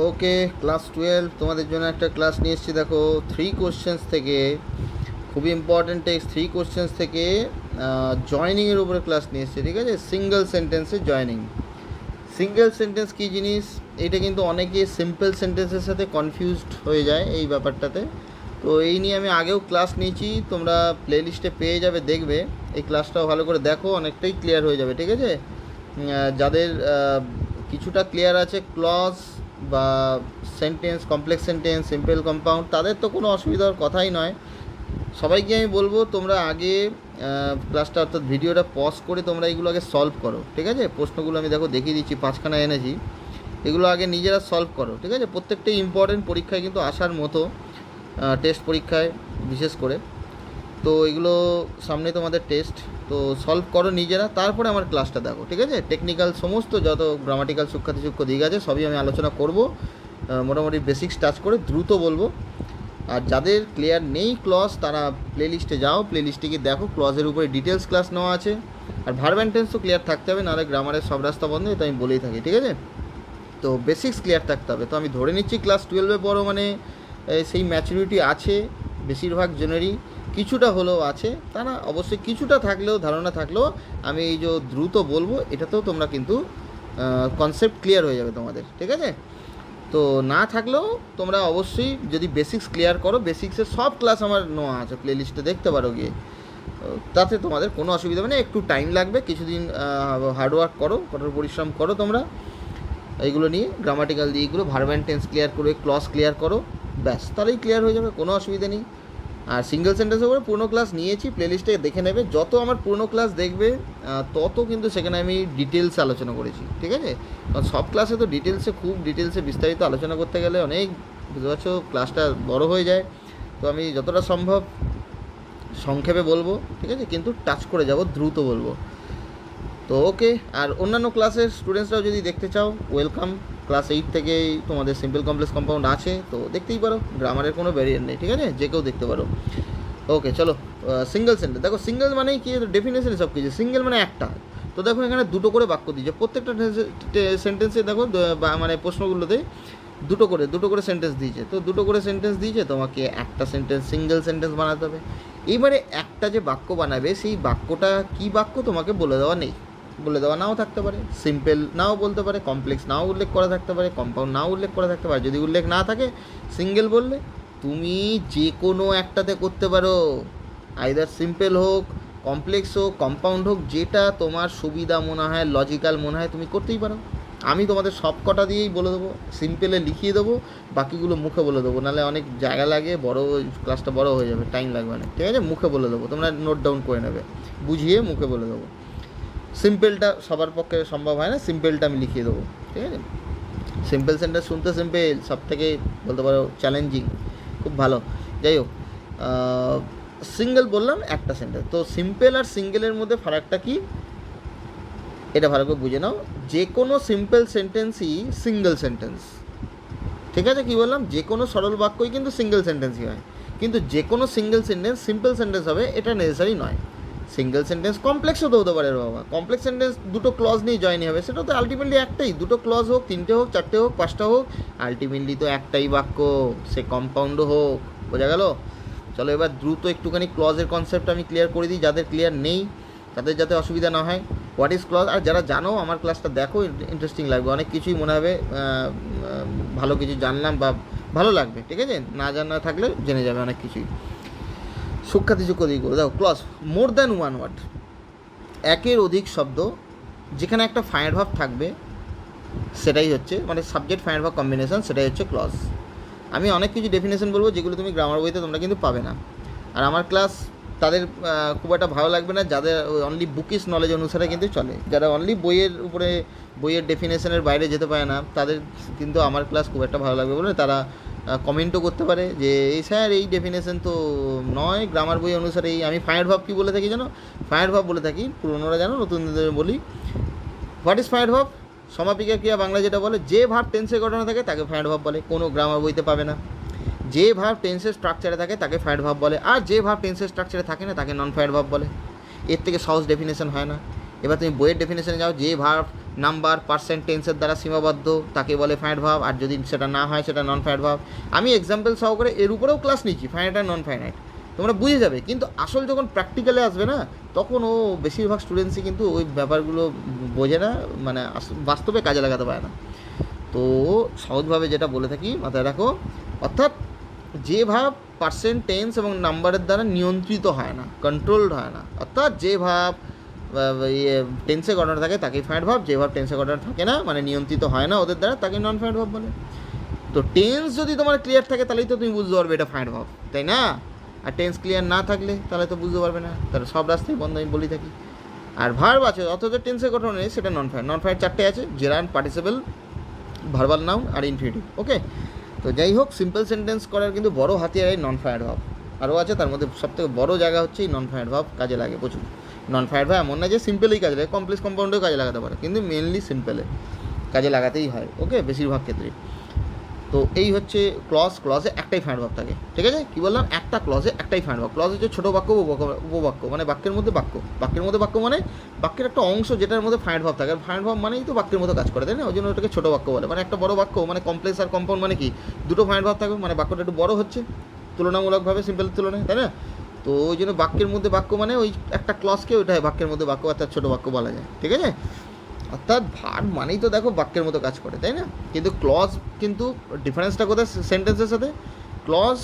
ওকে, class 12 তোমাদের জন্য একটা ক্লাস নিয়ে এসেছি। দেখো, 3 কোশ্চেন্স থেকে, খুবই ইম্পর্টেন্ট টেক্সট, 3 কোশ্চেন্স থেকে জয়নিংয়ের উপরে ক্লাস নিয়ে এসেছি। ঠিক আছে, সিঙ্গেল সেন্টেন্সে জয়নিং। সিঙ্গেল সেন্টেন্স কী জিনিস, এটা কিন্তু অনেকে সিম্পল সেন্টেন্সের সাথে কনফিউজড হয়ে যায় এই ব্যাপারটাতে। তো এই নিয়ে আমি আগেও ক্লাস নিয়েছি, তোমরা প্লেলিস্টে পেয়ে যাবে, দেখবে। এই ক্লাসটাও ভালো করে দেখো, অনেকটাই ক্লিয়ার হয়ে যাবে। ঠিক আছে, যাদের কিছুটা ক্লিয়ার আছে ক্লজ বা sentence, complex sentence, simple compound, তাদের তো কোনো অসুবিধার কথাই নয়। সবাইকে আমি বলবো তোমরা আগে ক্লাসটা অর্থাৎ ভিডিওটা পজ করে তোমরা এগুলো আগে সলভ করো। ঠিক আছে, প্রশ্নগুলো আমি দেখো দেখিয়ে দিচ্ছি, 5খানা এনেছি, এগুলো আগে নিজেরা সলভ করো। ঠিক আছে, প্রত্যেকটাই ইম্পর্টেন্ট, পরীক্ষায় কিন্তু আসার মতো, টেস্ট পরীক্ষায় বিশেষ করে। তো এগুলো সামনে তোমাদের টেস্ট, তো সলভ করো নিজেরা, তারপরে আমার ক্লাসটা দেখো। ঠিক আছে, টেকনিক্যাল সমস্ত যত গ্রামাটিক্যাল সূক্ষ্মাতিসূক্ষ্ম দিক আছে সবই আমি আলোচনা করব, মোটামুটি বেসিক্স টাচ করে দ্রুত বলবো। আর যাদের ক্লিয়ার নেই ক্লজ, তারা প্লেলিস্টে যাও, প্লেলিস্টে গিয়ে দেখো, ক্লজের উপরে ডিটেলস ক্লাস নেওয়া আছে। আর ভার্ব অ্যান্ড টেন্স তো ক্লিয়ার থাকতে হবে, নাহলে গ্রামারের সব রাস্তা বন্ধ, এটা আমি বলেই থাকি। ঠিক আছে, তো বেসিক্স ক্লিয়ার থাকতে হবে। তো আমি ধরে নিচ্ছি ক্লাস 12-এ পড়ো, মানে সেই ম্যাচুরিটি আছে বেশিরভাগ জনেরই, কিছুটা হলেও আছে, তা না অবশ্যই কিছুটা থাকলেও, ধারণা থাকলেও আমি এই যে দ্রুত বলবো, এটাতেও তোমরা কিন্তু কনসেপ্ট ক্লিয়ার হয়ে যাবে তোমাদের। ঠিক আছে, তো না থাকলেও তোমরা অবশ্যই যদি বেসিক্স ক্লিয়ার করো, বেসিক্সের সব ক্লাস আমার নেওয়া আছে, প্লেলিস্টে দেখতে পারো গিয়ে, তাতে তোমাদের কোনো অসুবিধা হবে না। একটু টাইম লাগবে, কিছুদিন হার্ডওয়ার্ক করো, কঠোর পরিশ্রম করো তোমরা এইগুলো নিয়ে, গ্রামাটিক্যাল দিকগুলো, ভার্ব অ্যান্ড টেন্স ক্লিয়ার করে, ক্লজ ক্লিয়ার করো, ব্যাস তাহলেই ক্লিয়ার হয়ে যাবে, কোনো অসুবিধা নেই। আর সিঙ্গেল সেন্টেন্সের উপরে পুরনো ক্লাস নিয়েছি, প্লেলিস্টে দেখে নেবে, যত আমার পুরনো ক্লাস দেখবে তত কিন্তু সেখানে আমি ডিটেলসে আলোচনা করেছি। ঠিক আছে, কারণ সব ক্লাসে তো ডিটেলসে, খুব ডিটেলসে বিস্তারিত আলোচনা করতে গেলে অনেক, বুঝতে পারছো, ক্লাসটা বড় হয়ে যায়। তো আমি যতটা সম্ভব সংক্ষেপে বলবো, ঠিক আছে, কিন্তু টাচ করে যাব, দ্রুত বলবো। তো ওকে, আর অন্যান্য ক্লাসের স্টুডেন্টসরাও যদি দেখতে চাও, ওয়েলকাম। ক্লাস 8 থেকেই তোমাদের সিম্পল কমপ্লেক্স কম্পাউন্ড আছে, তো দেখতেই পারো, গ্রামারের কোনো ব্যারিয়ার নেই। ঠিক আছে, যে কেউ দেখতে পারো। ওকে, চলো। সিঙ্গেল সেন্টেন্স দেখো, সিঙ্গেল মানেই কি, ডেফিনেশন সব কিছু। সিঙ্গেল মানে একটা, তো দেখো এখানে দুটো করে বাক্য দিয়েছে, প্রত্যেকটা সেন্টেন্সে দেখো, মানে প্রশ্নগুলোতে দুটো করে সেন্টেন্স দিয়েছে। তো দুটো করে সেন্টেন্স দিয়েছে, তোমাকে একটা সেন্টেন্স সিঙ্গেল সেন্টেন্স বানাতে হবে। এইবারে একটা যে বাক্য বানাবে, সেই বাক্যটা কী বাক্য তোমাকে বলে দেওয়া নেই, বলে দেওয়া নাও থাকতে পারে, সিম্পল নাও বলতে পারে, কমপ্লেক্স নাও উল্লেখ করা থাকতে পারে, কম্পাউন্ড নাও উল্লেখ করা থাকতে পারে। যদি উল্লেখ না থাকে, সিঙ্গেল বললে তুমি যে কোনো একটাতে করতে পারো, আইদার সিম্পল হোক, কমপ্লেক্স হোক, কম্পাউন্ড হোক, যেটা তোমার সুবিধা মনে হয়, লজিক্যাল মনে হয়, তুমি করতেই পারো। আমি তোমাদের সব কটা দিয়েই বলে দেবো, সিম্পলে লিখিয়ে দেবো, বাকিগুলো মুখে বলে দেবো, নাহলে অনেক জায়গা লাগে, বড় ক্লাসটা বড় হয়ে যাবে, টাইম লাগবে অনেক। ঠিক আছে, মুখে বলে দেবো, তোমরা নোট ডাউন করে নেবে, বুঝিয়ে মুখে বলে দেবো। সিম্পলটা সবার পক্ষে সম্ভব হয় না, সিম্পলটা আমি লিখিয়ে দেবো। ঠিক আছে, সিম্পল সেন্টেন্স শুনতে সিম্পল, সব থেকে বলতে পারো চ্যালেঞ্জিং, খুব ভালো। যাই হোক, সিঙ্গেল বললাম একটা সেন্টেন্স, তো সিম্পল আর সিঙ্গেলের মধ্যে ফারাকটা কি, এটা ভালো করে বুঝে নাও। যে কোনো সিম্পল সেন্টেন্সই সিঙ্গেল সেন্টেন্স। ঠিক আছে, কী বললাম, যে কোনো সরল বাক্যই কিন্তু সিঙ্গেল সেন্টেন্সই হয়, কিন্তু যে কোনো সিঙ্গেল সেন্টেন্স সিম্পল সেন্টেন্স হবে এটা নেসেসারি নয়। সিঙ্গেল সেন্টেন্স কমপ্লেক্সও তো হতে পারে বাবা, কমপ্লেক্স সেন্টেন্স দুটো ক্লজ নিয়ে জয়েনই হবে, সেটা তো আলটিমেটলি একটাই, দুটো ক্লজ হোক, 3টে হোক, 4টে হোক, 5টা হোক, আলটিমেটলি তো একটাই বাক্য, সে কম্পাউন্ডও হোক। বোঝা গেল? চলো এবার দ্রুত একটুখানি ক্লজের কনসেপ্ট আমি ক্লিয়ার করে দিই, যাদের ক্লিয়ার নেই তাদের যাতে অসুবিধা না হয়। হোয়াট ইজ ক্লজ, আর যারা জানো আমার ক্লাসটা দেখো, ইন্টারেস্টিং লাগবে, অনেক কিছুই মনে হবে ভালো কিছু জানলাম বা ভালো লাগবে। ঠিক আছে, না জানা থাকলে জেনে যাবে অনেক কিছুই। সূক্ষ্মাতিসূক্ষ্ম দিকগুলো দেখো, clause more than one word, একের অধিক শব্দ যেখানে একটা ফাইনাল ভার্ব থাকবে, সেটাই হচ্ছে মানে সাবজেক্ট ফাইনাল ভার্ব কম্বিনেশন, সেটাই হচ্ছে ক্লজ। আমি অনেক কিছু ডেফিনেশন বলবো যেগুলো তুমি গ্রামার বইতে তোমরা কিন্তু পাবে না, আর আমার ক্লাস তাদের খুব একটা ভালো লাগবে না, যাদের অনলি বুকিস নলেজ অনুসারে কিন্তু চলে, যারা অনলি বইয়ের উপরে, বইয়ের ডেফিনেশনের বাইরে যেতে পারে না, তাদের কিন্তু আমার ক্লাস খুব একটা ভালো লাগবে বলে তারা কমেন্টও করতে পারে যে এই স্যার এই ডেফিনেশন তো নয়, গ্রামার বই অনুসারে এই। আমি ফাইনাল ভার্ব কী বলে থাকি জানো? ফাইনাল ভার্ব বলে থাকি, পুরোনোরা জানো, নতুনদের বলি। What is final verb? সমাপিকা ক্রিয়া বাংলা যেটা বলে, যে ভার্ব টেন্সে ঘটনা থাকে তাকে ফাইনাল ভার্ব বলে, কোনো গ্রামার বইতে পাবে না। যে ভার্ব টেন্সের স্ট্রাকচারে থাকে তাকে ফাইনাল ভার্ব বলে, আর যে ভার্ব টেন্সের স্ট্রাকচারে থাকে না তাকে নন ফাইনাল ভার্ব বলে। এর থেকে সহজ ডেফিনেশন হয় না। এবার তুমি বইয়ের ডেফিনেশনে যাও, যে ভার্ব নাম্বার, পার্সেন্ট, টেন্সের দ্বারা সীমাবদ্ধ, তাকে বলে ফাইনাইট ভার্ব। আর যদি সেটা না হয় সেটা নন ফাইনাইট ভার্ব। আমি এক্সাম্পল সহকারে এর উপরেও ক্লাস নিচ্ছি, ফাইনাইট আর নন ফাইনাইট, তোমরা বুঝে যাবে। কিন্তু আসল যখন প্র্যাকটিক্যালে আসবে না, তখন ও বেশিরভাগ স্টুডেন্টসই কিন্তু ওই ব্যাপারগুলো বোঝে না, মানে বাস্তবে কাজে লাগাতে পারে না। তো সহজভাবে যেটা বলে থাকি মাথায় রাখো, অর্থাৎ যে ভাব পার্সেন্ট, টেন্স এবং নাম্বারের দ্বারা নিয়ন্ত্রিত হয় না, কন্ট্রোলড হয় না, অর্থাৎ যে ভাব টেন্সে ঘটনা থাকে তাকেই ফাইনাইট ভাব, যে ভাব টেন্সে ঘটনা থাকে না মানে নিয়ন্ত্রিত হয় না ওদের দ্বারা, তাকে নন ফাইনাইট ভাব বলে। তো টেন্স যদি তোমার ক্লিয়ার থাকে তাহলেই তো তুমি বুঝতে পারবে এটা ফাইনাইট ভাব, তাই না? আর টেন্স ক্লিয়ার না থাকলে তাহলে তো বুঝতে পারবে না, তাহলে সব রাস্তায় বন্ধ, আমি বলি থাকি। আর ভার্ব আছে অথচ টেন্সে ঘটনা নেই, সেটা নন ফাইনাইট। নন ফাইনাইট চারটে আছে, জেরান্ড, পার্টিসিপল, ভার্বাল নাউন আর ইনফিনিটিভ। ওকে, তো যাই হোক, সিম্পল সেন্টেন্স করার কিন্তু বড় হাতিয়ার এই নন ফাইনাইট ভাব। আরও আছে, তার মধ্যে সবথেকে বড় জায়গা হচ্ছে এই নন ফাইনাইট ভাব, কাজে লাগে প্রচুর। নন ফাইনাইট ভাব এমন না যে সিম্পলেই কাজে লাগে, কমপ্লেক্স কম্পাউন্ডেও কাজে লাগাতে পারে, কিন্তু মেনলি সিম্পলে কাজে লাগাতেই হয়। ওকে, বেশিরভাগ ক্ষেত্রে। তো এই হচ্ছে ক্লজ। ক্লজে একটাই ফাইনাইট ভাব থাকে, ঠিক আছে? কী বললাম, একটা ক্লজে একটাই ফাইনাইট ভাব। ক্লজ হচ্ছে ছোটো বাক্য, উপবাক্য, মানে বাক্যের মধ্যে বাক্য। বাক্যের মধ্যে বাক্য মানে বাক্যের একটা অংশ যেটার মধ্যে ফাইনাইট ভাব থাকে। আর ফাইনাইট ভাব মানেই তো বাক্যের মতো কাজ করে, তাই না? ওই জন্য ওটাকে ছোটো বাক্য বলে। মানে একটা বড় বাক্য, মানে কমপ্লেক্স আর কম্পাউন্ড মানে কি, দুটো ফাইনাইট ভাব থাকবে, মানে বাক্যটা একটু বড় হচ্ছে তুলনামূলকভাবে সিম্পলের তুলনায়, তাই না? তো ওই জন্য বাক্যের মধ্যে বাক্য মানে ওই একটা ক্লজকে ওইটাই বাক্যের মধ্যে বাক্য অর্থাৎ ছোটো বাক্য বলা যায়, ঠিক আছে? অর্থাৎ ভার্ব মানেই তো দেখো বাক্যের মতো কাজ করে, তাই না? কিন্তু ক্লজ, কিন্তু ডিফারেন্সটা কোথায় সেন্টেন্সের সাথে? ক্লজ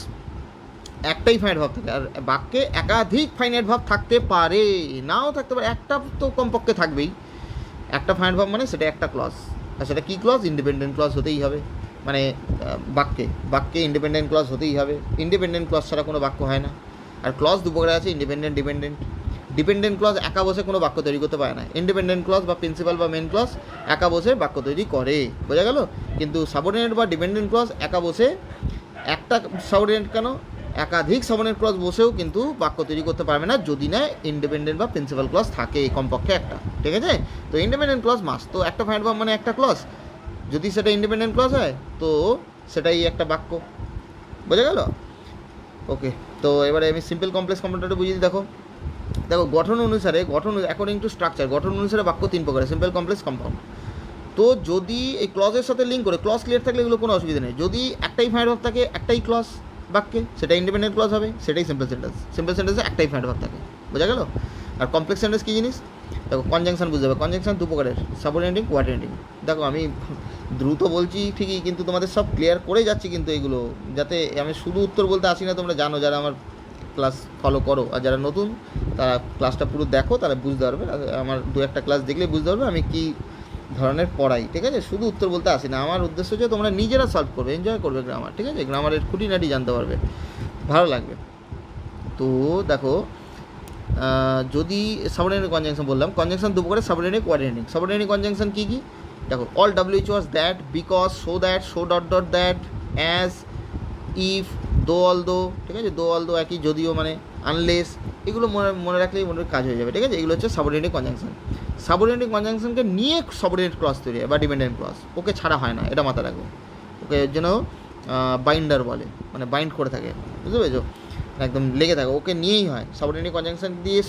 একটাই ফাইনাইট ভাব থাকে, আর বাক্যে একাধিক ফাইনাইট ভাব থাকতে পারে, নাও থাকতে পারে, একটা তো কমপক্ষে থাকবেই। একটা ফাইনাইট ভাব মানে সেটা একটা ক্লজ, আর সেটা কী ক্লজ? ইন্ডিপেন্ডেন্ট ক্লজ হতেই হবে। মানে বাক্যে ইন্ডিপেন্ডেন্ট ক্লজ হতেই হবে। ইন্ডিপেন্ডেন্ট ক্লজ ছাড়া কোনো বাক্য হয় না। আর ক্লজ দু প্রকার আছে, ইন্ডিপেন্ডেন্ট, ডিপেন্ডেন্ট। ডিপেন্ডেন্ট ক্লজ একা বসে কোনো বাক্য তৈরি করতে পারে না। ইন্ডিপেন্ডেন্ট ক্লজ বা প্রিন্সিপাল বা মেন ক্লজ একা বসে বাক্য তৈরি করে, বোঝা গেল? কিন্তু সাবঅর্ডিনেট বা ডিপেন্ডেন্ট ক্লজ একা বসে, একটা সাবঅর্ডিনেট কেন, একাধিক সাবঅর্ডিনেট ক্লজ বসেও কিন্তু বাক্য তৈরি করতে পারবে না, যদি না ইন্ডিপেন্ডেন্ট বা প্রিন্সিপাল ক্লজ থাকে কমপক্ষে একটা, ঠিক আছে? তো ইন্ডিপেন্ডেন্ট ক্লজ মাস্ট। তো একটা ফাইনাইট ভাব মানে একটা ক্লজ, যদি সেটা ইন্ডিপেন্ডেন্ট ক্লজ হয় তো সেটাই একটা বাক্য, বোঝা গেল? ওকে, তো এবারে আমি সিম্পল কমপ্লেক্স কম্পাউন্ডটা বুঝিয়ে দিই। দেখো গঠন অনুসারে, অ্যাকর্ডিং টু স্ট্রাকচার, গঠন অনুসারে বাক্য তিন প্রকার, সিম্পল, কমপ্লেক্স, কম্পাউন্ড। তো যদি এই ক্লজের সাথে লিঙ্ক করে, ক্লজ ক্লিয়ার থাকলে এগুলো কোনো অসুবিধা নেই। যদি একটাই ফাইনাইট ভাব থাকে, একটাই ক্লজ বাক্যে, সেটা ইন্ডিপেন্ডেন্ট ক্লজ হবে, সেটাই সিম্পল সেন্টেন্স। সিম্পল সেন্টেন্সে একটাই ফাইনাইট ভাব থাকে, বোঝা গেল? আর কমপ্লেক্স সেন্টেন্স কী জিনিস? দেখো কনজাংশন বুঝতে হবে। কনজাংশন দু প্রকারের, সাবঅর্ডিনেটিং, কোঅর্ডিনেটিং। দেখো আমি দ্রুত বলছি ঠিকই, কিন্তু তোমাদের সব ক্লিয়ার করে যাচ্ছি কিন্তু এইগুলো, যাতে আমি শুধু উত্তর বলতে আসি না, তোমরা জানো যারা আমার ক্লাস ফলো করো, আর যারা নতুন তারা ক্লাসটা পুরো দেখো, তারা বুঝতে পারবে। আমার দু একটা ক্লাস দেখলেই বুঝতে পারবে আমি কী ধরনের পড়াই, ঠিক আছে? শুধু উত্তর বলতে আসি না, আমার উদ্দেশ্য হচ্ছে তোমরা নিজেরা সলভ করবে, এনজয় করবে গ্রামার, ঠিক আছে? গ্রামারের খুঁটিনাটি জানতে পারবে, ভালো লাগবে। তো দেখো, যদি সাবঅর্ডিনেট কনজাংশন বললাম, কনজাংশন দু প্রকারের, সাবঅর্ডিনেট, কোঅর্ডিনেটিং। সাবঅর্ডিনেট কনজাংশন কী কী? দেখো, all WH that, because, so that, so dot dot that, as, if, দো অল দো, ঠিক আছে? দো অল দো একই, যদিও মানে, আনলেস, এগুলো মনে রাখলেই মনে কাজ হয়ে যাবে, ঠিক আছে? এগুলো হচ্ছে সাবঅর্ডিনেট কনজাংশন। সাবঅর্ডিনেট কনজাংশনকে নিয়ে সাবঅর্ডিনেট ক্লজ তৈরি হয় বা ডিপেন্ডেন্ট ক্লজ, ওকে ছাড়া হয় না, এটা মাথায় রাখবে। ওকে এর জন্য বাইন্ডার বলে, মানে বাইন্ড করে থাকে, বুঝতে পেরেছো? একদম লেগে থাকে, ওকে নিয়েই হয়। সাবঅর্ডিনেট কনজাংশন দিয়ে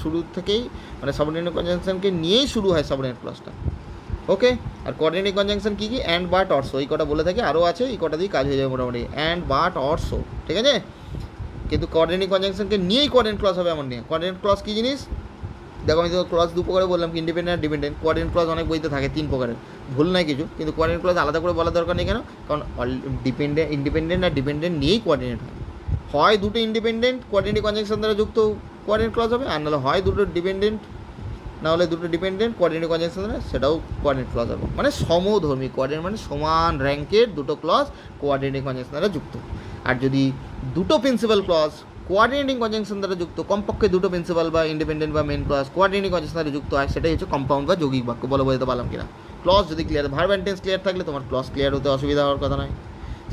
শুরু থেকেই, মানে সাবঅর্ডিনেট কনজাংশনকে নিয়েই শুরু হয় সাবঅর্ডিনেট ক্লজটা। ওকে, আর কোঅর্ডিনেটিং কনজাংশন কী কী? অ্যান্ড, বাট, অরসো, এই কটা বলে থাকে, আরও আছে, এই কটা দিয়ে কাজ হয়ে যাবে মোটামুটি। অ্যান্ড, বাট, অরসো, ঠিক আছে? কিন্তু কোঅর্ডিনেটিং কনজাংশনকে নিয়েই কোঅর্ডিনেট ক্লজ হবে এমন নিয়ে। কোঅর্ডিনেট ক্লজ কী জিনিস? দেখো আমি তো ক্লজ দু প্রকারে বললাম, ইন্ডিপেন্ডেন্ট আর ডিপেন্ডেন্ট। কোঅর্ডিনেট ক্লজ অনেক বইতে থাকে তিন প্রকারের, ভুল নাই কিছু, কিন্তু কোঅর্ডিনেট ক্লজ আলাদা করে বলার দরকার নেই। কেন? কারণ ইন্ডিপেন্ডেন্ট আর ডিপেন্ডেন্ট নিয়েই কোঅর্ডিনেট হয়। হয় দুটো ইন্ডিপেন্ডেন্ট কোঅর্ডিনেটিং কনজাংশন দ্বারা যুক্ত কোঅর্ডিনেট ক্লজ হবে, আর নাহলে হয় দুটো ডিপেন্ডেন্ট, না হলে দুটো ডিপেন্ডেন্ট কোঅর্ডিনেটিং কনজাংশন দ্বারা সেটাও কোঅর্ডিনেট ক্লজ হবে। মানে সমধর্মী, কোঅর্ডিনেট মানে সমান র্যাঙ্কের দুটো ক্লজ কোঅর্ডিনেটিং কনজাংশন দ্বারা যুক্ত। আর যদি দুটো প্রিন্সিপাল ক্লজ কোঅর্ডিনেটিং কনজাংশন দ্বারা যুক্ত, কমপক্ষে দুটো প্রিন্সিপাল বা ইন্ডিপেন্ডেন্ট বা মেন ক্লজ কোঅর্ডিনেটিং কনজাংশন দ্বারা যুক্ত হয়, সেটাই হচ্ছে কম্পাউন্ড বা যৌগিক বাক্য। বলে বোঝাতে পারলাম কিনা? ক্লজ যদি clear, verb and tense clear থাকলে তোমার ক্লজ ক্লিয়ার হতে অসুবিধা হওয়ার কথা নয়।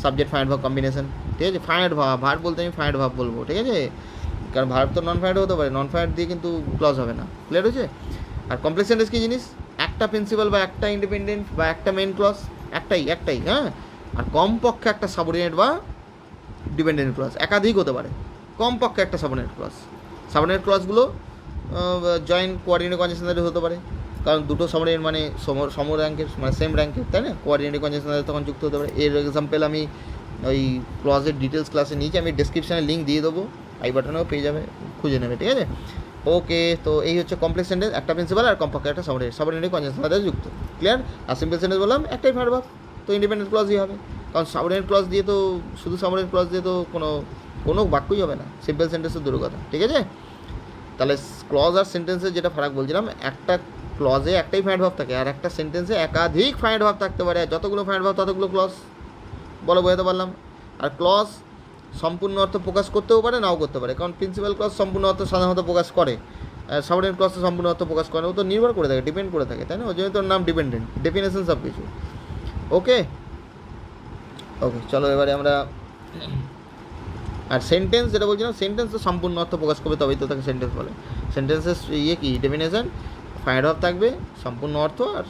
সাবজেক্ট, ফাইনাইট ভার্ব কম্বিনেশন, ঠিক আছে? ফাইনাইট ভার্ব বলতে আমি ফাইনাইট ভার্ব বলবো, ঠিক আছে? কারণ ভার্ব তো নন ফাইনাইট হতে পারে, নন ফাইনাইট দিয়ে কিন্তু ক্লজ হবে না। ক্লিয়ার হয়েছে? আর কমপ্লেক্স সেন্টেন্স কী জিনিস? একটা প্রিন্সিপাল বা একটা ইন্ডিপেন্ডেন্ট বা একটা মেন ক্লজ, একটাই, হ্যাঁ। আর কমপক্ষে একটা সাবঅর্ডিনেট বা ডিপেন্ডেন্ট ক্লজ, একাধিক হতে পারে, কমপক্ষে একটা সাবঅর্ডিনেট ক্লজ। সাবঅর্ডিনেট ক্লজগুলো জয়েন্ট কোঅর্ডিনেট কনজাংশন দ্বারা হতে পারে। কারণ দুটো সাবঅর্ডিনেট মানে সম র্যাঙ্কের, মানে সেম র্যাঙ্কের, তাই না? কোঅর্ডিনেটিং কনজাংশন তখন যুক্ত হতে পারে। এর এক্সাম্পল আমি ওই ক্লজের ডিটেলস ক্লাসে নিচে আমি ডিসক্রিপশানে লিঙ্ক দিয়ে দেবো, আই বাটনেও পেয়ে যাবে, খুঁজে নেবে, ঠিক আছে? ওকে, তো এই হচ্ছে কমপ্লেক্স সেন্টেন্স, একটা প্রিন্সিপাল আর কমপক্ষে একটা সাবঅর্ডিনেট কনজাংশন সাথে যুক্ত, ক্লিয়ার? আর সিম্পল সেন্টেন্স বললাম একটাই ভার্ব, তো ইন্ডিপেন্ডেন্ট ক্লজই হবে, কারণ সাবঅর্ডিনেট ক্লজ দিয়ে তো শুধু সাবঅর্ডিনেট ক্লজ দিয়ে তো কোনো বাক্যই হবে না, সিম্পল সেন্টেন্সের দূর কথা, ঠিক আছে? তাহলে ক্লজ আর সেন্টেন্সের যেটা ফারাক বলছিলাম, একটা ক্লজে একটাই ফাইন্ড ভার্ব থাকে আর একটা সেন্টেন্সে একাধিক ফাইন্ড ভার্ব থাকতে পারে, যতগুলো ফাইন্ড ভার্ব ততগুলো ক্লজ, বোঝাতে পারলাম? আর ক্লজ সম্পূর্ণ অর্থ প্রকাশ করতেও পারে, নাও করতে পারে, কারণ প্রিন্সিপাল ক্লজ সম্পূর্ণ অর্থ সাধারণত প্রকাশ করে, সাবঅর্ডিনেট ক্লজ তো সম্পূর্ণ অর্থ প্রকাশ করে, ও তো নির্ভর করে থাকে, ডিপেন্ড করে থাকে, তাই না? ওই জন্য তোর নাম ডিপেন্ডেন্ট, ডেফিনেশন সব কিছু। ওকে ওকে, চলো এবারে আমরা, আর সেন্টেন্স যেটা বলছিলাম, সেন্টেন্স তো সম্পূর্ণ অর্থ প্রকাশ করবে, তবেই তো তাকে সেন্টেন্স বলে। সেন্টেন্সের কি ডেফিনেশন, ফাইন্ড ভার্ব থাকবে, সম্পূর্ণ অর্থ, আর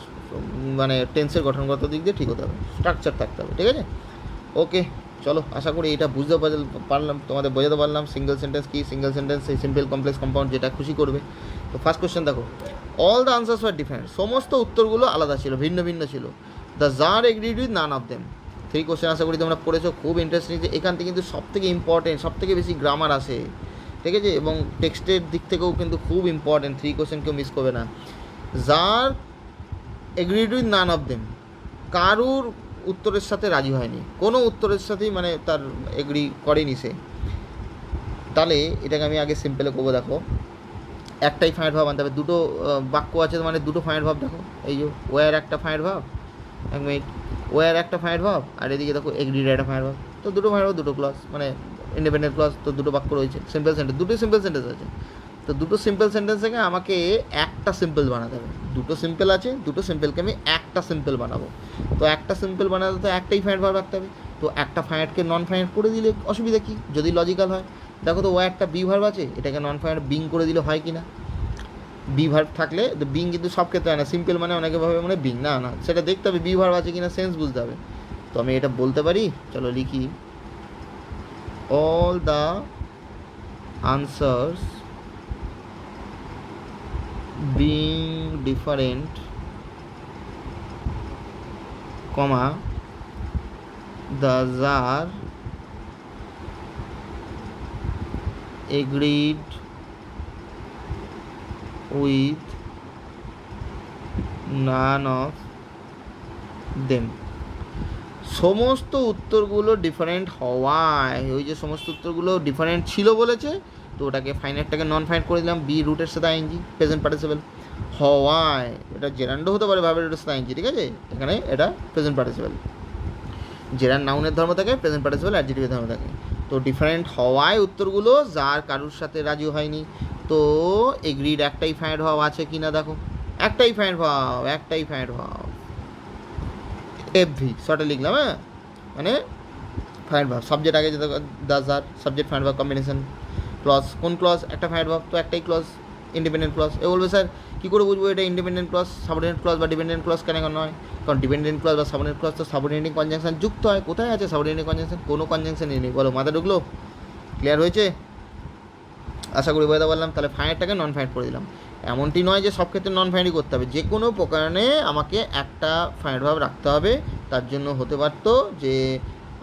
মানে টেন্সের গঠনগত দিক দিয়ে ঠিক হতে হবে, স্ট্রাকচার থাকতে হবে, ঠিক আছে? ওকে, চলো, আশা করি এটা বুঝতে পারলাম, তোমাদের বোঝাতে পারলাম সিঙ্গেল সেন্টেন্স কি, সিঙ্গেল সেন্টেন্স এই সিম্পল কমপ্লেক্স কম্পাউন্ড, যেটা খুশি করবে। তো ফার্স্ট কোয়েশ্চেন দেখো, all the answers were different, সমস্ত উত্তরগুলো আলাদা ছিল, ভিন্ন ভিন্ন ছিল। The jar agreed with none of them. 3 question আশা করি তোমরা পড়েছো, খুব ইন্টারেস্টিং, যে এখান থেকে কিন্তু সবথেকে ইম্পর্টেন্ট, সবথেকে বেশি গ্রামার আসে, ঠিক আছে? এবং টেক্সটের দিক থেকেও কিন্তু খুব ইম্পর্টেন্ট, 3 কোয়েশ্চেন কেউ মিস করবে না। Jury agreed with none of them, কারুর উত্তরের সাথে রাজি হয়নি, কোনো উত্তরের সাথেই মানে তার এগ্রি করেনি সে। তাহলে এটাকে আমি আগে সিম্পলে করবো, দেখো একটাই ফাইন্ড ভাব আনতে হবে, দুটো বাক্য আছে মানে দুটো ফাইন্ড ভাব, দেখো এই যে ওয়ার একটা ফাইন্ড ভাব, এক মিনিট, ওয়ার একটা ফাইন্ড ভাব, আর এদিকে দেখো এগ্রিড একটা ফাইন্ড ভাব, তো দুটো ফাইন্ড ভাব, দুটো ক্লজ, মানে ইন্ডিপেন্ডেন্ট ক্লজ, তো দুটো বাক্য রয়েছে, সিম্পল সেন্টেন্স, দুটো সিম্পল সেন্টেন্স আছে, তো দুটো সিম্পল সেন্টেন্স থেকে আমাকে একটা সিম্পল বানাতে হবে, দুটো সিম্পল আছে, দুটো সিম্পলকে আমি একটা সিম্পল বানাবো, তো একটা সিম্পল বানাতে তো একটাই ফাইন্ড ভাব রাখতে হবে, তো একটা ফাইন্ডকে নন ফাইন্ড করে দিলে অসুবিধা কী, যদি লজিক্যাল হয়। দেখো তো ও একটা বি ভার্ব আছে, এটাকে নন ফাইন্ড বিং করে দিলে হয় কি না? বি ভার্ব থাকলে তো বিং কিন্তু সব ক্ষেত্রে হয় না, সিম্পল মানে অনেকে ভাবে মানে বিং, না না, সেটা দেখতে হবে বি ভার্ব আছে কিনা, সেন্স বুঝতে হবে। তো আমি এটা বলতে পারি, চলো লিখি, all the answers being different, comma the jar agreed with none of them। সমস্ত উত্তরগুলো ডিফারেন্ট হওয়ায়, ওই যে সমস্ত উত্তরগুলো ডিফারেন্ট ছিল বলেছে, তো ওটাকে ফাইনাইটটাকে নন ফাইন্ড করে দিলাম, বি রুটের সাথে আইএনজি, প্রেজেন্ট পার্টিসিপল, হওয়ায়, এটা জেরান্ডও হতে পারে ভার্বের রুটের সাথে আইএনজি, ঠিক আছে? এখানে এটা প্রেজেন্ট পার্টিসিপল, জেরার নাউনের ধর্ম থাকে, প্রেজেন্ট পার্টিসিপল অ্যাডজেক্টিভের ধর্ম থাকে, তো ডিফারেন্ট হওয়ায় উত্তরগুলো যার কারুর সাথে রাজি হয়নি, তো এগ্রিড একটাই ফাইন্ড ভাব আছে কি না, দেখো একটাই ফাইন্ড ভাব, একটাই ফাইন্ড ভাব, এফভি শর্টে লিখলাম, হ্যাঁ, মানে ফাইন্ড ভাব, সাবজেক্ট আগে যেটা দা যার, সাবজেক্ট ফাইন্ড ভাব কম্বিনেশন, ক্লজ, কোন ক্লজ, একটা ফাইন্ড ভাব, তো একটাই ক্লজ, ইন্ডিপেন্ডেন্ট ক্লজ। এ বলবে স্যার কী করে বুঝবো এটা ইন্ডিপেন্ডেন্ট ক্লজ, সাবঅর্ডিনেট ক্লজ বা ডিপেন্ডেন্ট ক্লজ কেন নয়? কারণ ডিপেন্ডেন্ট ক্লজ বা সাবঅর্ডিনেট ক্লজ তো সাবঅর্ডিনেটিং কনজাংশন যুক্ত হয়, কোথায় আছে সাবঅর্ডিনেটিং কনজাংশন? কোনো কনজাংশনই নেই, বলো মাথা ঢুকলো? ক্লিয়ার হয়েছে? আশা করি বোঝাতে পারলাম। তাহলে ফাইন্ডটাকে নন ফাইন্ড করে দিলাম, এমনটি নয় যে সব ক্ষেত্রে নন ফাইন্ডই করতে হবে, যে কোনো প্রকারে আমাকে একটা ফাইন্ড ভাব রাখতে হবে, তার জন্য হতে পারতো যে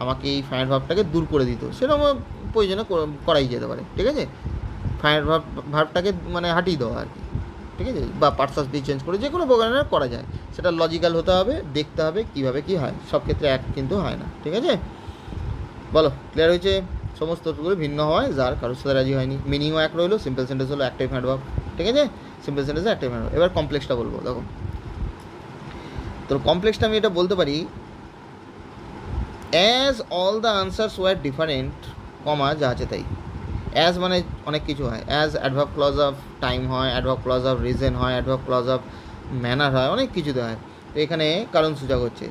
আমাকে এই ফাইন্ড ভাবটাকে দূর করে দিত, সেরকম প্রয়োজনে করাই যেতে পারে, ঠিক আছে? ফাইন্ড ভাবটাকে মানে হাঁটিয়ে দেওয়া আর কি, ঠিক আছে? বা পার্টস দিয়ে চেঞ্জ করে যে কোনো প্রকারে করা যায়, সেটা লজিক্যাল হতে হবে, দেখতে হবে কীভাবে কী হয়, সব ক্ষেত্রে এক কিন্তু হয় না, ঠিক আছে? বলো ক্লিয়ার হয়েছে? সমস্ত উত্তরগুলো ভিন্ন হয় যার কারোর সাথে রাজি হয়নি, মিনিংও এক রইলো, সিম্পল সেন্টেন্স হলো একটাই ফাইন্ড ভাব, ঠিক আছে? সিম্পল সেন্টেন্সে একটাই ফাইন্ড ভাব। এবার কমপ্লেক্সটা বলবো, দেখো তো কমপ্লেক্সটা আমি এটা বলতে পারি, as all the answers were different, comma যা আছে তাই, অ্যাজ মানে অনেক কিছু হয়, as adverb clause of time হয়, অ্যাডভার্ব ক্লজ অফ রিজন হয়, অ্যাডভার্ব ক্লজ অফ ম্যানার হয়, অনেক কিছুতে হয়। তো এখানে কারণ সূচক হচ্ছে,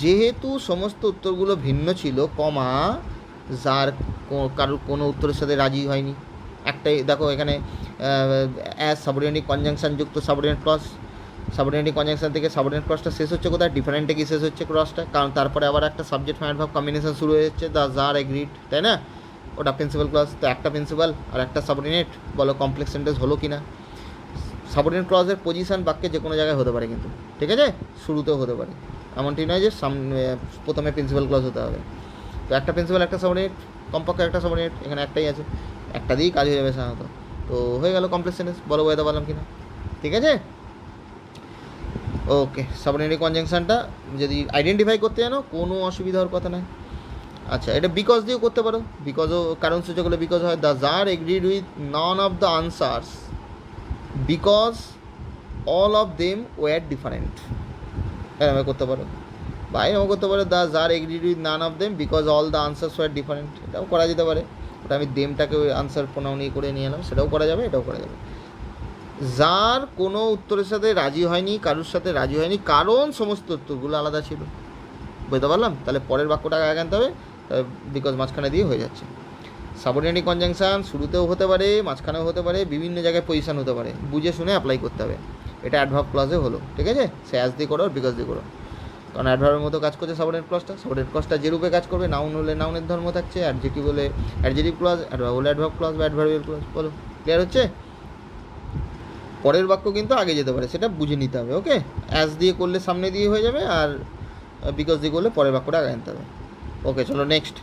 যেহেতু সমস্ত উত্তরগুলো ভিন্ন ছিল, কমা যার কারোর কোনো উত্তরের সাথে রাজি হয়নি, একটাই দেখো এখানে অ্যাজ সাবঅর্ডিনেট কনজাংশন যুক্ত সাবঅর্ডিনেট ক্লজ, সাবঅর্ডিনেট কনজাংশন থেকে সাবঅর্ডিনেট ক্লজটা শেষ হচ্ছে কোথায়, ডিফারেন্টে কি শেষ হচ্ছে ক্লজটা, কারণ তারপরে আবার একটা সাবজেক্ট ফাইন্ড ভাব কম্বিনেশন শুরু হয়ে যাচ্ছে, দ্য যার এগ্রিড, তাই না? ওটা প্রিন্সিপাল ক্লজ, তো একটা প্রিন্সিপাল আর একটা সাবঅর্ডিনেট, বলো কমপ্লেক্স সেন্টেন্স হলো কি না? সাবঅর্ডিনেট ক্লজের পজিশন বাক্যে যে কোনো জায়গায় হতে পারে কিন্তু, ঠিক আছে, শুরুতেও হতে পারে, এমনটি নয় যে প্রথমে প্রিন্সিপাল ক্লজ হতে হবে। তো একটা প্রিন্সিপাল একটা সাবঅর্ডিনেট, কমপক্ষে একটা সাবঅর্ডিনেট, এখানে একটাই আছে, একটা দিয়েই কাজ হয়ে যাবে সাধারণত। তো হয়ে গেল কমপ্লেক্স সেন্টেন্স, বলো বোঝাতে পারলাম কিনা, ঠিক আছে। ওকে, সাবঅর্ডিনেট কনজাংশনটা যদি আইডেন্টিফাই করতে জানো কোনো অসুবিধা হওয়ার কথা নয়। আচ্ছা, এটা বিকজ দিয়েও করতে পারো, বিকজও কারণ সূচক হলে বিকজ হয়। The jar agreed with none of the answers because all of them were different, এরকম করতে পারো। বা এরকম করতে পারো, the jar agreed with none of them because all the answers were different, এটাও করা যেতে পারে। ওটা আমি দেমটাকে ওই আনসার প্রোনাউন নিয়ে করে নিয়ে এলাম, সেটাও করা যাবে, এটাও করা যাবে। যার কোনো উত্তরের সাথে রাজি হয়নি, কারোর সাথে রাজি হয়নি, কারণ সমস্ত উত্তরগুলো আলাদা ছিল, বুঝতে পারলাম। তাহলে পরের বাক্যটা আগে আনতে হবে, বিকজ মাঝখানে দিয়ে হয়ে যাচ্ছে। সাবঅর্ডিনেট কনজাংশন শুরুতেও হতে পারে, মাঝখানেও হতে পারে, বিভিন্ন জায়গায় পজিশন হতে পারে, বুঝে শুনে অ্যাপ্লাই করতে হবে। এটা অ্যাডভার্ব ক্লজে হলো, ঠিক আছে, সে অ্যাজ দিয়ে করো আর বিকজ দিয়ে করো, কারণ অ্যাডভার্বের মতো কাজ করছে সাবঅর্ডিনেট ক্লজটা। সাবঅর্ডিনেট ক্লজটা যে রূপে কাজ করবে, নাউন হলে নাউনের ধর্ম থাকছে, অ্যাডজেক্টিভ হলে অ্যাডজেক্টিভ ক্লজ, অ্যাডভার্ব হলে অ্যাডভার্ব ক্লজ বা অ্যাডভার্বিয়াল ক্লজ। বলো ক্লিয়ার হচ্ছে? পরের বাক্য কিন্তু আগে যেতে পারে, সেটা বুঝে নিতে হবে। ওকে, অ্যাজ দিয়ে করলে সামনে দিয়ে হয়ে যাবে, আর বিকজ দিয়ে করলে পরের বাক্যটা আগে আনতে হবে। ওকে, চলো নেক্সট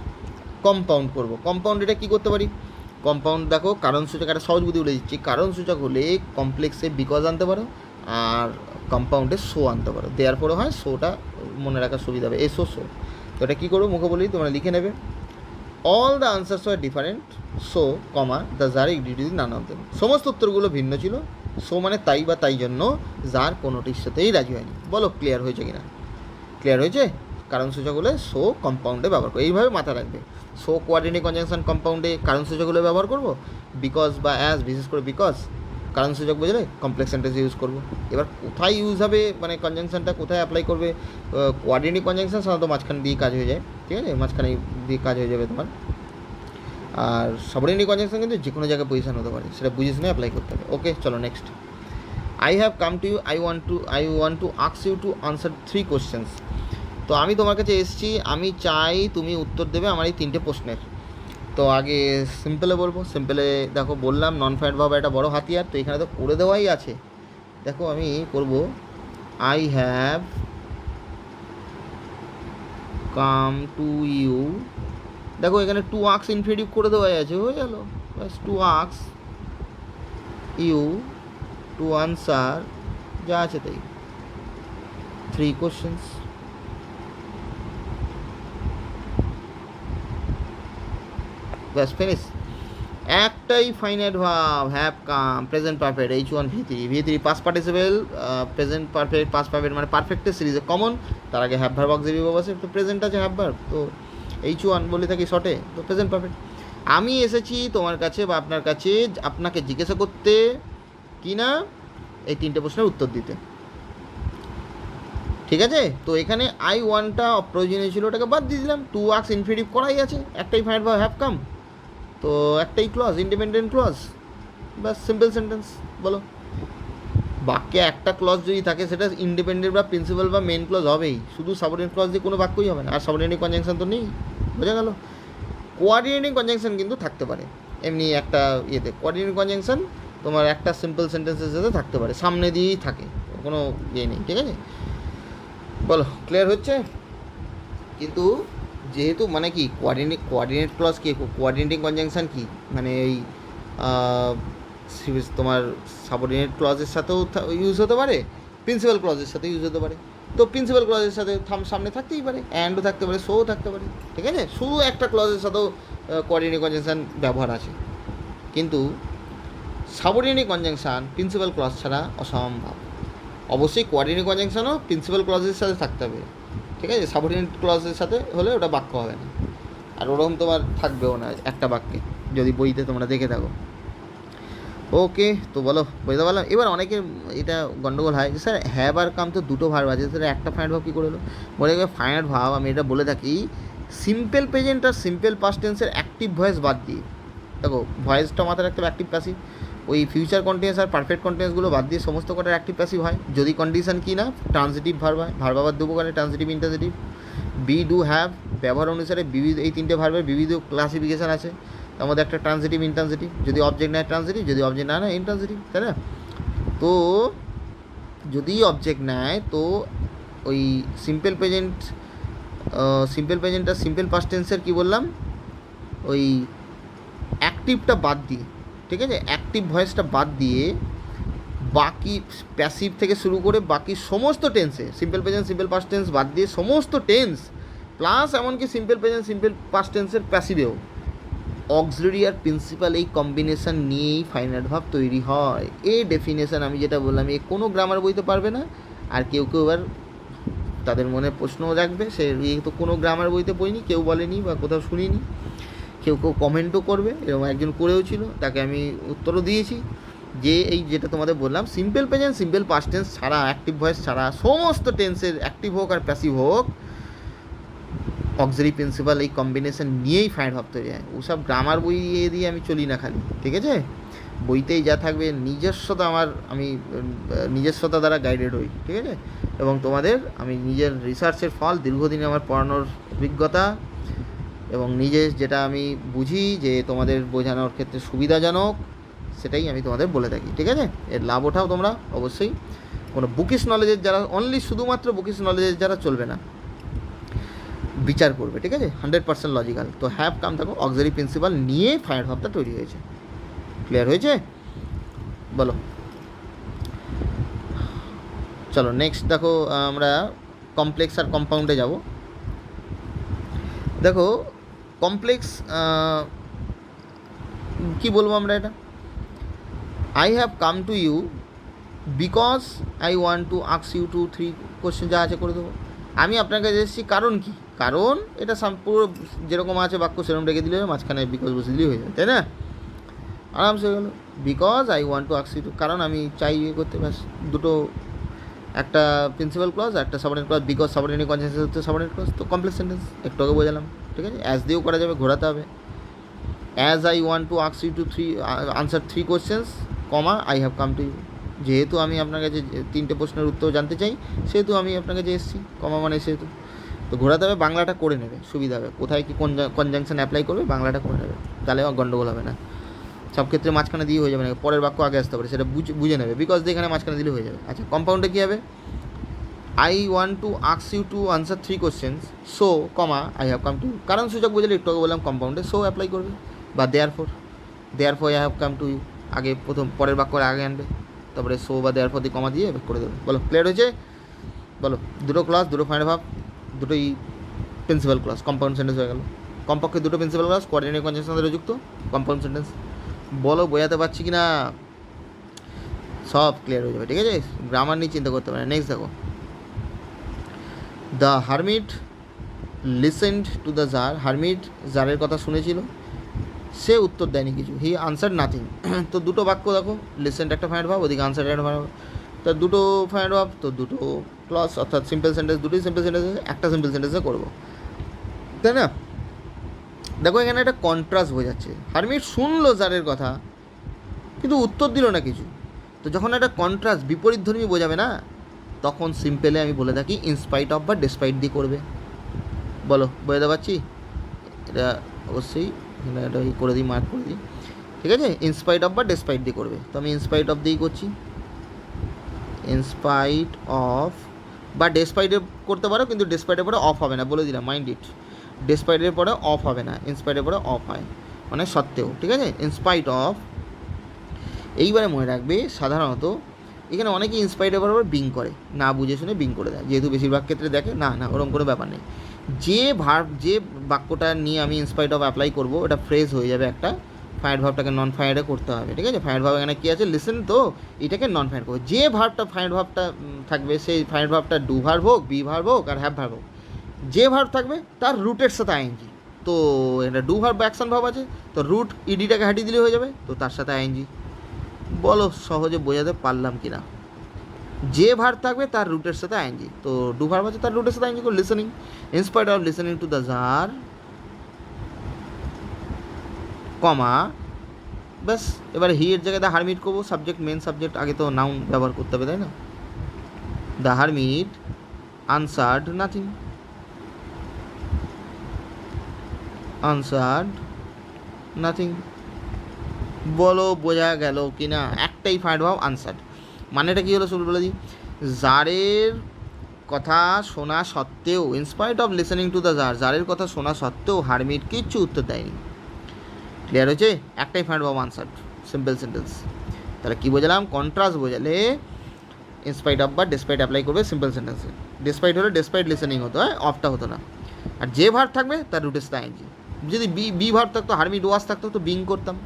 কম্পাউন্ড করবো। কম্পাউন্ড এটা কী করতে পারি? কম্পাউন্ড দেখো, কারণ সূচক, একটা সহজ বুদ্ধি বলে দিচ্ছি। কারণ সূচক হলে কমপ্লেক্সে বিকজ আনতে পারো, আর কম্পাউন্ডে শো আনতে পারো, দেওয়ার পরে হয় শোটা মনে রাখার সুবিধা হবে, এসো শো। তো এটা কী করবো, মুখে বলি, তোমরা লিখে নেবে। All the answers are different, so comma the jar agreed with none of them, সমস্ত উত্তরগুলো ভিন্ন ছিল, সো মানে তাই বা তাই জন্য, যার কোনোটির সাথেই রাজি হয়নি। বলো ক্লিয়ার হয়েছে কিনা? ক্লিয়ার হয়েছে? কারণ সূচক হলে সো কম্পাউন্ডে ব্যবহার করো, এইভাবে মাথা রাখবে। সো কোয়ার্ডিনেট কনজাংশন কম্পাউন্ডে কারণ সূচকগুলো ব্যবহার করবো, বিকজ বা অ্যাজ, বিশেষ করে বিকজ কারণ সূচক বুঝলে কমপ্লেক্স সেন্টেন্স ইউজ করবো। এবার কোথায় ইউজ হবে, মানে কনজাংশনটা কোথায় অ্যাপ্লাই করবে? কোয়ার্ডিনেট কনজাংশন সাধারণত মাঝখানে দিয়ে কাজ হয়ে যায়, ঠিক আছে, মাঝখানে দিয়ে কাজ হয়ে যাবে তোমার। আর সাবঅর্ডিনেট কনজাংশন কিন্তু যে কোনো জায়গায় পজিশন হতে পারে, সেটা বুঝে শুনে অ্যাপ্লাই করতে হবে। ওকে, চলো next. I have come to you, I want to ask you to answer 3 questions. তো আমি তোমার কাছে এসেছি, আমি চাই তুমি উত্তর দেবে আমার এই 3টে প্রশ্নের। তো আগে সিম্পলে বলবো। সিম্পলে দেখো বললাম নন ফাইন্ড ভার্ব একটা বড় হাতিয়ার, তো এখানে তো করে দেওয়াই আছে। দেখো আমি করব, I have come to you, দেখো এখানে টু আক্স ইনফিনিটিভ করে দেওয়াই আছে, হয়ে গেল ব্যাস। টু আক্স ইউ টু আনসার, যা আছে তাই, 3 কোশ্চেন্স। ব্যাস ফিনিশ। একটাই finite verb, have come, present perfect, H1 V3 past participle, present perfect, past perfect মানে পারফেক্টের সিরিজে কমন, তার আগে হ্যাভ ভার্ব অক্সিলারি ভার্ব আছে, তো প্রেজেন্ট আছে হ্যাভ ভার্ব, তো H1 বলে থাকি শর্টে, তো প্রেজেন্ট পারফেক্ট। আমি এসেছি তোমার কাছে বা আপনার কাছে, আপনাকে জিজ্ঞাসা করতে কি না, এই 3টে প্রশ্নের উত্তর দিতে, ঠিক আছে। তো এখানে আই ওয়ানটা অপ্রয়োজনীয় ছিল, ওটাকে বাদ দিয়ে দিলাম, টু আক্স ইনফিনিটিভ করাই আছে, একটাই ফাইনাইট ভার্ব হ্যাভ কাম, তো একটাই ক্লজ, ইন্ডিপেন্ডেন্ট ক্লজ, ব্যাস সিম্পল সেন্টেন্স। বলো, বাক্যে একটা ক্লজ যদি থাকে সেটা ইন্ডিপেন্ডেন্ট বা প্রিন্সিপাল বা মেন ক্লজ হবেই, শুধু সাবঅর্ডিনেট ক্লজ দিয়ে কোনো বাক্যই হবে না। আর সাবঅর্ডিনেট কনজাংশন তো নেই, বোঝা গেল। কোয়ার্ডিনেটিং কনজাংশন কিন্তু থাকতে পারে, এমনি একটা ইয়েতে কোয়ার্ডিনেটিং কনজাংশন তোমার একটা সিম্পল সেন্টেন্সের সাথে থাকতে পারে, সামনে দিয়েই থাকে, কোনো ইয়ে নেই, ঠিক আছে। বলো ক্লিয়ার হচ্ছে? কিন্তু যেহেতু মানে কি কোয়ার্ডিনেট ক্লজ কি, কোয়ার্ডিনেটিং কনজাংশন কি, মানে এই তোমার সাবঅর্ডিনেট ক্লজের সাথেও ইউজ হতে পারে, প্রিন্সিপাল ক্লজের সাথে ইউজ হতে পারে। তো প্রিন্সিপাল ক্লজের সাথে সামনে থাকতেই পারে, অ্যান্ডও থাকতে পারে, সোও থাকতে পারে, ঠিক আছে। শুধু একটা ক্লজের সাথেও কোয়ার্ডিনেটিং কনজাংশন ব্যবহার আছে, কিন্তু সাবঅর্ডিনেটিং কনজাংশন প্রিন্সিপাল ক্লজ ছাড়া অসম্ভব। অবশ্যই কোয়ার্ডিনেটিং কনজাংশনও প্রিন্সিপাল ক্লজের সাথে থাকতে হবে, ঠিক আছে। সাবঅর্ডিনেট ক্লজের সাথে হলে ওটা বাক্য হবে না, আর ওরকম তোমার থাকবেও না একটা বাক্যে, যদি বইতে তোমরা দেখে থাকো। ওকে, তো বলো বুঝতে পারলাম। এবার অনেকের এটা গন্ডগোল হয় যে স্যার হ্যাভ আর কাম তো দুটো ভার্ব আছে, স্যার একটা ফাইনাইট ভার্ব কী করে হলো? বলে গেলে ফাইনাইট ভার্ব আমি এটা বলে থাকি সিম্পল প্রেজেন্ট আর সিম্পল পাস্ট টেন্সের অ্যাক্টিভ ভয়েস বাদ দিয়ে। দেখো ভয়েসটা মাথায় রাখতে হবে, অ্যাক্টিভ প্যাসিভ, ওই ফিউচার কন্টিনিউয়াস আর পারফেক্ট কন্টিনিউয়াসগুলো বাদ দিয়ে সমস্ত কটার অ্যাক্টিভ প্যাসিভ হয়, যদি কন্ডিশন কি না ট্রান্সিটিভ ভার্ব হয়, ভার্ব আবার দুটো করে ট্রান্সিটিভ ইন্টারসিটিভ। বি ডু হ্যাভ ব্যবহার অনুসারে বিবিধ, এই 3টে ভার্বের বিবিধ ক্লাসিফিকেশান আছে, তার মধ্যে একটা ট্রান্সিটিভ ইন্ট্রান্সিটিভ, যদি অবজেক্ট নেয় ট্রান্সিটিভ, যদি অবজেক্ট না নেয় ইন্ট্রান্সিটিভ, তাই না। তো যদি অবজেক্ট নেয় তো ওই সিম্পল প্রেজেন্টটা সিম্পল পাস্ট টেন্সের কী বললাম, ওই অ্যাক্টিভটা বাদ দিয়ে, ঠিক আছে, অ্যাক্টিভ ভয়েসটা বাদ দিয়ে বাকি প্যাসিভ থেকে শুরু করে বাকি সমস্ত টেন্সে simple present simple past tense বাদ দিয়ে সমস্ত টেন্স প্লাস এমনকি সিম্পল প্রেজেন্ট সিম্পল পাস্ট টেন্সের প্যাসিভেও অক্সিলারি আর প্রিন্সিপাল এই কম্বিনেশন নিয়েই ফাইনাইট ভার্ব তৈরি হয়। এই ডেফিনেশন আমি যেটা বললাম এ কোনো গ্রামার বইতে পারবে না। আর কেউ কেউ এবার তাদের মনে প্রশ্নও রাখবে, সে তো কোনো গ্রামার বইতে পড়িনি, কেউ বলেনি বা কোথাও শুনিনি, কেউ কেউ কমেন্টও করবে, এরকম একজন করেও ছিল, তাকে আমি উত্তরও দিয়েছি যে এই যেটা তোমাদের বললাম simple present simple past tense ছাড়া অ্যাক্টিভ ভয়েস ছাড়া সমস্ত টেন্সের অ্যাক্টিভ হোক আর প্যাসিভ হোক অক্সিলারি প্রিন্সিপাল এই কম্বিনেশন নিয়েই ফাইনাইট ভার্ব তৈরি হয়। ওসব গ্রামার বই দিয়ে আমি চলি না খালি, ঠিক আছে, বইতেই যা থাকবে নিজস্বতা আমি নিজস্বতা দ্বারা গাইডেড হই, ঠিক আছে, এবং তোমাদের আমি নিজের রিসার্চের ফল দীর্ঘদিনে আমার পড়ানোর অভিজ্ঞতা এবং নিজে যেটা আমি বুঝি যে তোমাদের বোঝানোর ক্ষেত্রে সুবিধাজনক সেটাই আমি তোমাদের বলে থাকি, ঠিক আছে। এর লাভ ওঠাও তোমরা অবশ্যই। কোনো বুকিশ নলেজের যারা অনলি শুধুমাত্র বুকিশ নলেজের যারা চলবে না, বিচার করবে, ঠিক আছে, 100% লজিক্যাল। তো হ্যাভ কাম থাকো অক্সিলারি প্রিন্সিপাল নিয়ে ফাইনাইট ভার্বটা তৈরি হয়েছে। ক্লিয়ার হয়েছে? বলো। চলো নেক্সট দেখো, আমরা কমপ্লেক্স আর কম্পাউন্ডে যাব। দেখো কমপ্লেক্স কি বলবো আমরা, এটা I have come to you because I want to ask you 2-3 question যা আছে করে দেবো। আমি আপনার কাছে এসেছি কারণ কি, কারণ এটা পুরো যেরকম আছে বাক্য সেরকম রেখে দিলে মাঝখানে বিকজ বসে দিলেই হয়ে যাবে, তাই না, আরামসে হয়ে গেল। Because I want to ask you, কারণ আমি চাই ইয়ে করতে, ব্যাস দুটো, একটা প্রিন্সিপাল ক্লজ একটা subordinate clause. Because subordinate conjunction হচ্ছে সাবঅর্ডিনেট ক্লজ, তো কমপ্লেক্স সেন্টেন্স একটু আগে বোঝালাম, ঠিক আছে। অ্যাজ দিয়েও করা যাবে, ঘোরাতে হবে। As I want to ask you to answer 3 questions comma I have come to you, যেহেতু আমি আপনার কাছে 3টে প্রশ্নের উত্তর জানতে চাই সেহেতু আমি আপনার কাছে এসেছি, কমা মানে সেহেতু। তো ঘোরাতে হবে, বাংলাটা করে নেবে, সুবিধা হবে, কোথায় কী কনজাংশন অ্যাপ্লাই করবে বাংলাটা করে নেবে, তাহলে গণ্ডগোল হবে না। সব ক্ষেত্রে মাঝখানে দিয়ে হয়ে যাবে না, পরের বাক্য আগে আসতে পারে, সেটা বুঝে নেবে। বিকজ দিয়ে এখানে মাঝখানে দিলে হয়ে যাবে। আচ্ছা কম্পাউন্ডে কী হবে, I want to ask you to answer 3 questions so comma I have come to you, কারণ সূচক বুঝলে একটু আগে বললাম কম্পাউন্ডে সো অ্যাপ্লাই করবে, বা therefore I have come to you আগে প্রথম পরের বাক্যের আগে আনবে, তারপরে সো বা দেয়ারফর দিয়ে কমা দিয়ে করে দেবে। বলো ক্লিয়ার হয়েছে? বলো, দুটো ক্লাস, দুটো ফাইনাইট ভার্ব, দুটোই প্রিন্সিপাল ক্লাস, কম্পাউন্ড সেন্টেন্স হয়ে গেল। কমপক্ষে দুটো প্রিন্সিপাল ক্লাস কোঅর্ডিনেট কনজাংশন দ্বারা যুক্ত কম্পাউন্ড সেন্টেন্স। বলো বোঝাতে পারছি কি না? সব ক্লিয়ার হয়ে যাবে, ঠিক আছে, গ্রামার নিয়ে চিন্তা করতে পারে। নেক্সট দেখো, the hermit listened to the tsar, hermit জারের কথা শুনেছিল, সে উত্তর দেয়নি কিছু, হি আনসার নাথিং। তো দুটো বাক্য দেখো, লিসেন্ড একটা ফাইনাইট ভার্ব, ওদিকে আনসার একটা ফাইনাইট ভার্ব, তো দুটো ফাইনাইট ভার্ব, তো দুটো ক্লজ, অর্থাৎ সিম্পল সেন্টেন্স, দুটোই সিম্পল সেন্টেন্স, একটা সিম্পল সেন্টেন্সে করবো, তাই না। দেখো এখানে একটা কন্ট্রাস্ট বোঝাচ্ছে, হারমিট শুনলো জারের কথা কিন্তু উত্তর দিল না কিছু। তো যখন একটা কন্ট্রাস্ট বিপরীতধর্মী বোঝাবে না, তখন সিম্পলে আমি বলে থাকি ইনস্পাইট অফ বা ডেসপাইট দিয়ে করবে। বলো বোঝাতে পারছি? এটা অবশ্যই এখানে এটা করে দিই, মার্ক করে দিই, ঠিক আছে, ইনস্পাইট অফ বা ডেসপাইট দিয়ে করবে। তো আমি ইনস্পাইট অফ দিয়েই করছি, ইনস্পাইট অফ বা ডেসপাইটে করতে পারো, কিন্তু ডেসপাইটের পরে অফ হবে না, বলে দিলাম, মাইন্ড ইট, ডেসপাইটের পরে অফ হবে না, ইনস্পাইটের পরে অফ হয়, মানে সত্ত্বেও, ঠিক আছে, ইনস্পাইট অফ। এইবারে মনে রাখবে সাধারণত এখানে অনেকে ইনস্পাইটের পর বিং করে, না বুঝে শুনে বিং করে দেয়, যেহেতু বেশিরভাগ ক্ষেত্রে দেখে না, না ওরকম কোনো ব্যাপার নেই। যে বাক্যটা নিয়ে আমি ইনস্পাইট অফ অ্যাপ্লাই করবো ওটা ফ্রেজ হয়ে যাবে একটা, ফাইনাইট ভার্বটাকে নন ফাইনাইটে করতে হবে, ঠিক আছে। ফাইনাইট ভার্ব এখানে কী আছে, লিসেন, তো এটাকে নন ফাইনাইট করবে। যে ভার্বটা ফাইনাইট ভার্বটা থাকবে সেই ফাইনাইট ভার্বটা ডু ভার্ব হোক, বি ভার্ব হোক আর হ্যাভ ভার্ব হোক, যে ভার্ব থাকবে তার রুটের সাথে আইএনজি। তো এটা ডু ভার্ব অ্যাকশন ভার্ব আছে, তো রুট ইডিটাকে হাঁটিয়ে দিলে হয়ে যাবে, তো তার সাথে আইএনজি। বলো সহজে বোঝাতে পারলাম কি না? যে ভার্ব থাকবে তার রুটের সাথে আইএনজি, তো ডু ভার্ব আছে তার রুটের সাথে আইএনজি করো, listening, in spite of listening to the jar comma, ব্যাস। এবার হি এর জায়গায় দ্য হারমিট করবো, সাবজেক্ট মেন সাবজেক্ট, আগে তো নাউন ব্যবহার করতে হবে, তাই না। The hermit answered nothing, answered nothing. বলো বোঝা গেল কি না? একটাই ফাইনাইট ভার্ব আনসার্ড, মানেটা কী হলো শুরু বলে দিই, জারের কথা শোনা সত্ত্বেও, in spite of listening to the tsar, জারের কথা শোনা সত্ত্বেও হারমিট কিচ্ছু উত্তর দেয়নি। ক্লিয়ার হয়েছে? একটাই ফাইন্ড পাবো আনসার, সিম্পল সেন্টেন্স। তাহলে কী বোঝালাম? কন্ট্রাস্ট বোঝালে ইনস্পাইট অফ বা ডেসপাইট অ্যাপ্লাই করবে সিম্পল সেন্টেন্সে। ডেসপাইট হলে ডেসপাইট লিসেনিং হতো, হয় অফটা হতো না। আর যে ভার্ব থাকবে তার রুট ইজ দ্য আইএনজি। যদি বি ভার্ব থাকতো, হারমিট ওয়াজ থাকতো তো বিং করতাম।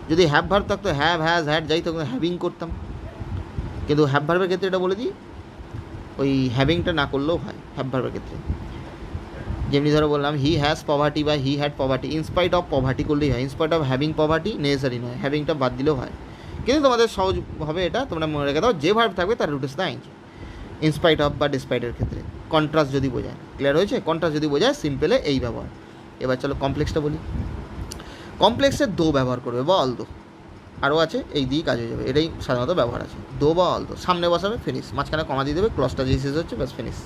যদি হ্যাভ ভার্ব থাকতো, হ্যাভ, হ্যাজ, হ্যাড যাই থাকতো হ্যাভিং করতাম। কিন্তু হ্যাভ ভার্বের ক্ষেত্রে এটা বলে দিই, ওই হ্যাভিংটা না করলেও হয় হ্যাভ ভার্বের ক্ষেত্রে। যেমনি ধরো বললাম হি হ্যাজ পভার্টি বা he had poverty, in spite of poverty করলেই হয়। In spite of having poverty necessary নয়, হ্যাভিংটা বাদ দিলেও হয়। কিন্তু তোমাদের সহজ হবে এটা, তোমরা মনে রেখে দাও, যে ভার্ব থাকবে তার root is the ING in spite of বা ডিসপাইটের ক্ষেত্রে। কন্ট্রাস্ট যদি বোঝায়, ক্লিয়ার হয়েছে? কন্ট্রাস্ট যদি বোঝায় সিম্পলে এই ব্যবহার। এবার চলো কমপ্লেক্সটা বলি। কমপ্লেক্সের দো ব্যবহার করবে বা অল দো, আরও আছে, এই দিয়েই কাজ হয়ে যাবে। এটাই সাধারণত ব্যবহার আছে, দো বা অল দো। সামনে বসাবে, ফিনিশ, মাঝখানে কমা দিয়ে দেবে, ক্লসটা যেই শেষ হচ্ছে ব্যাস ফিনিশ।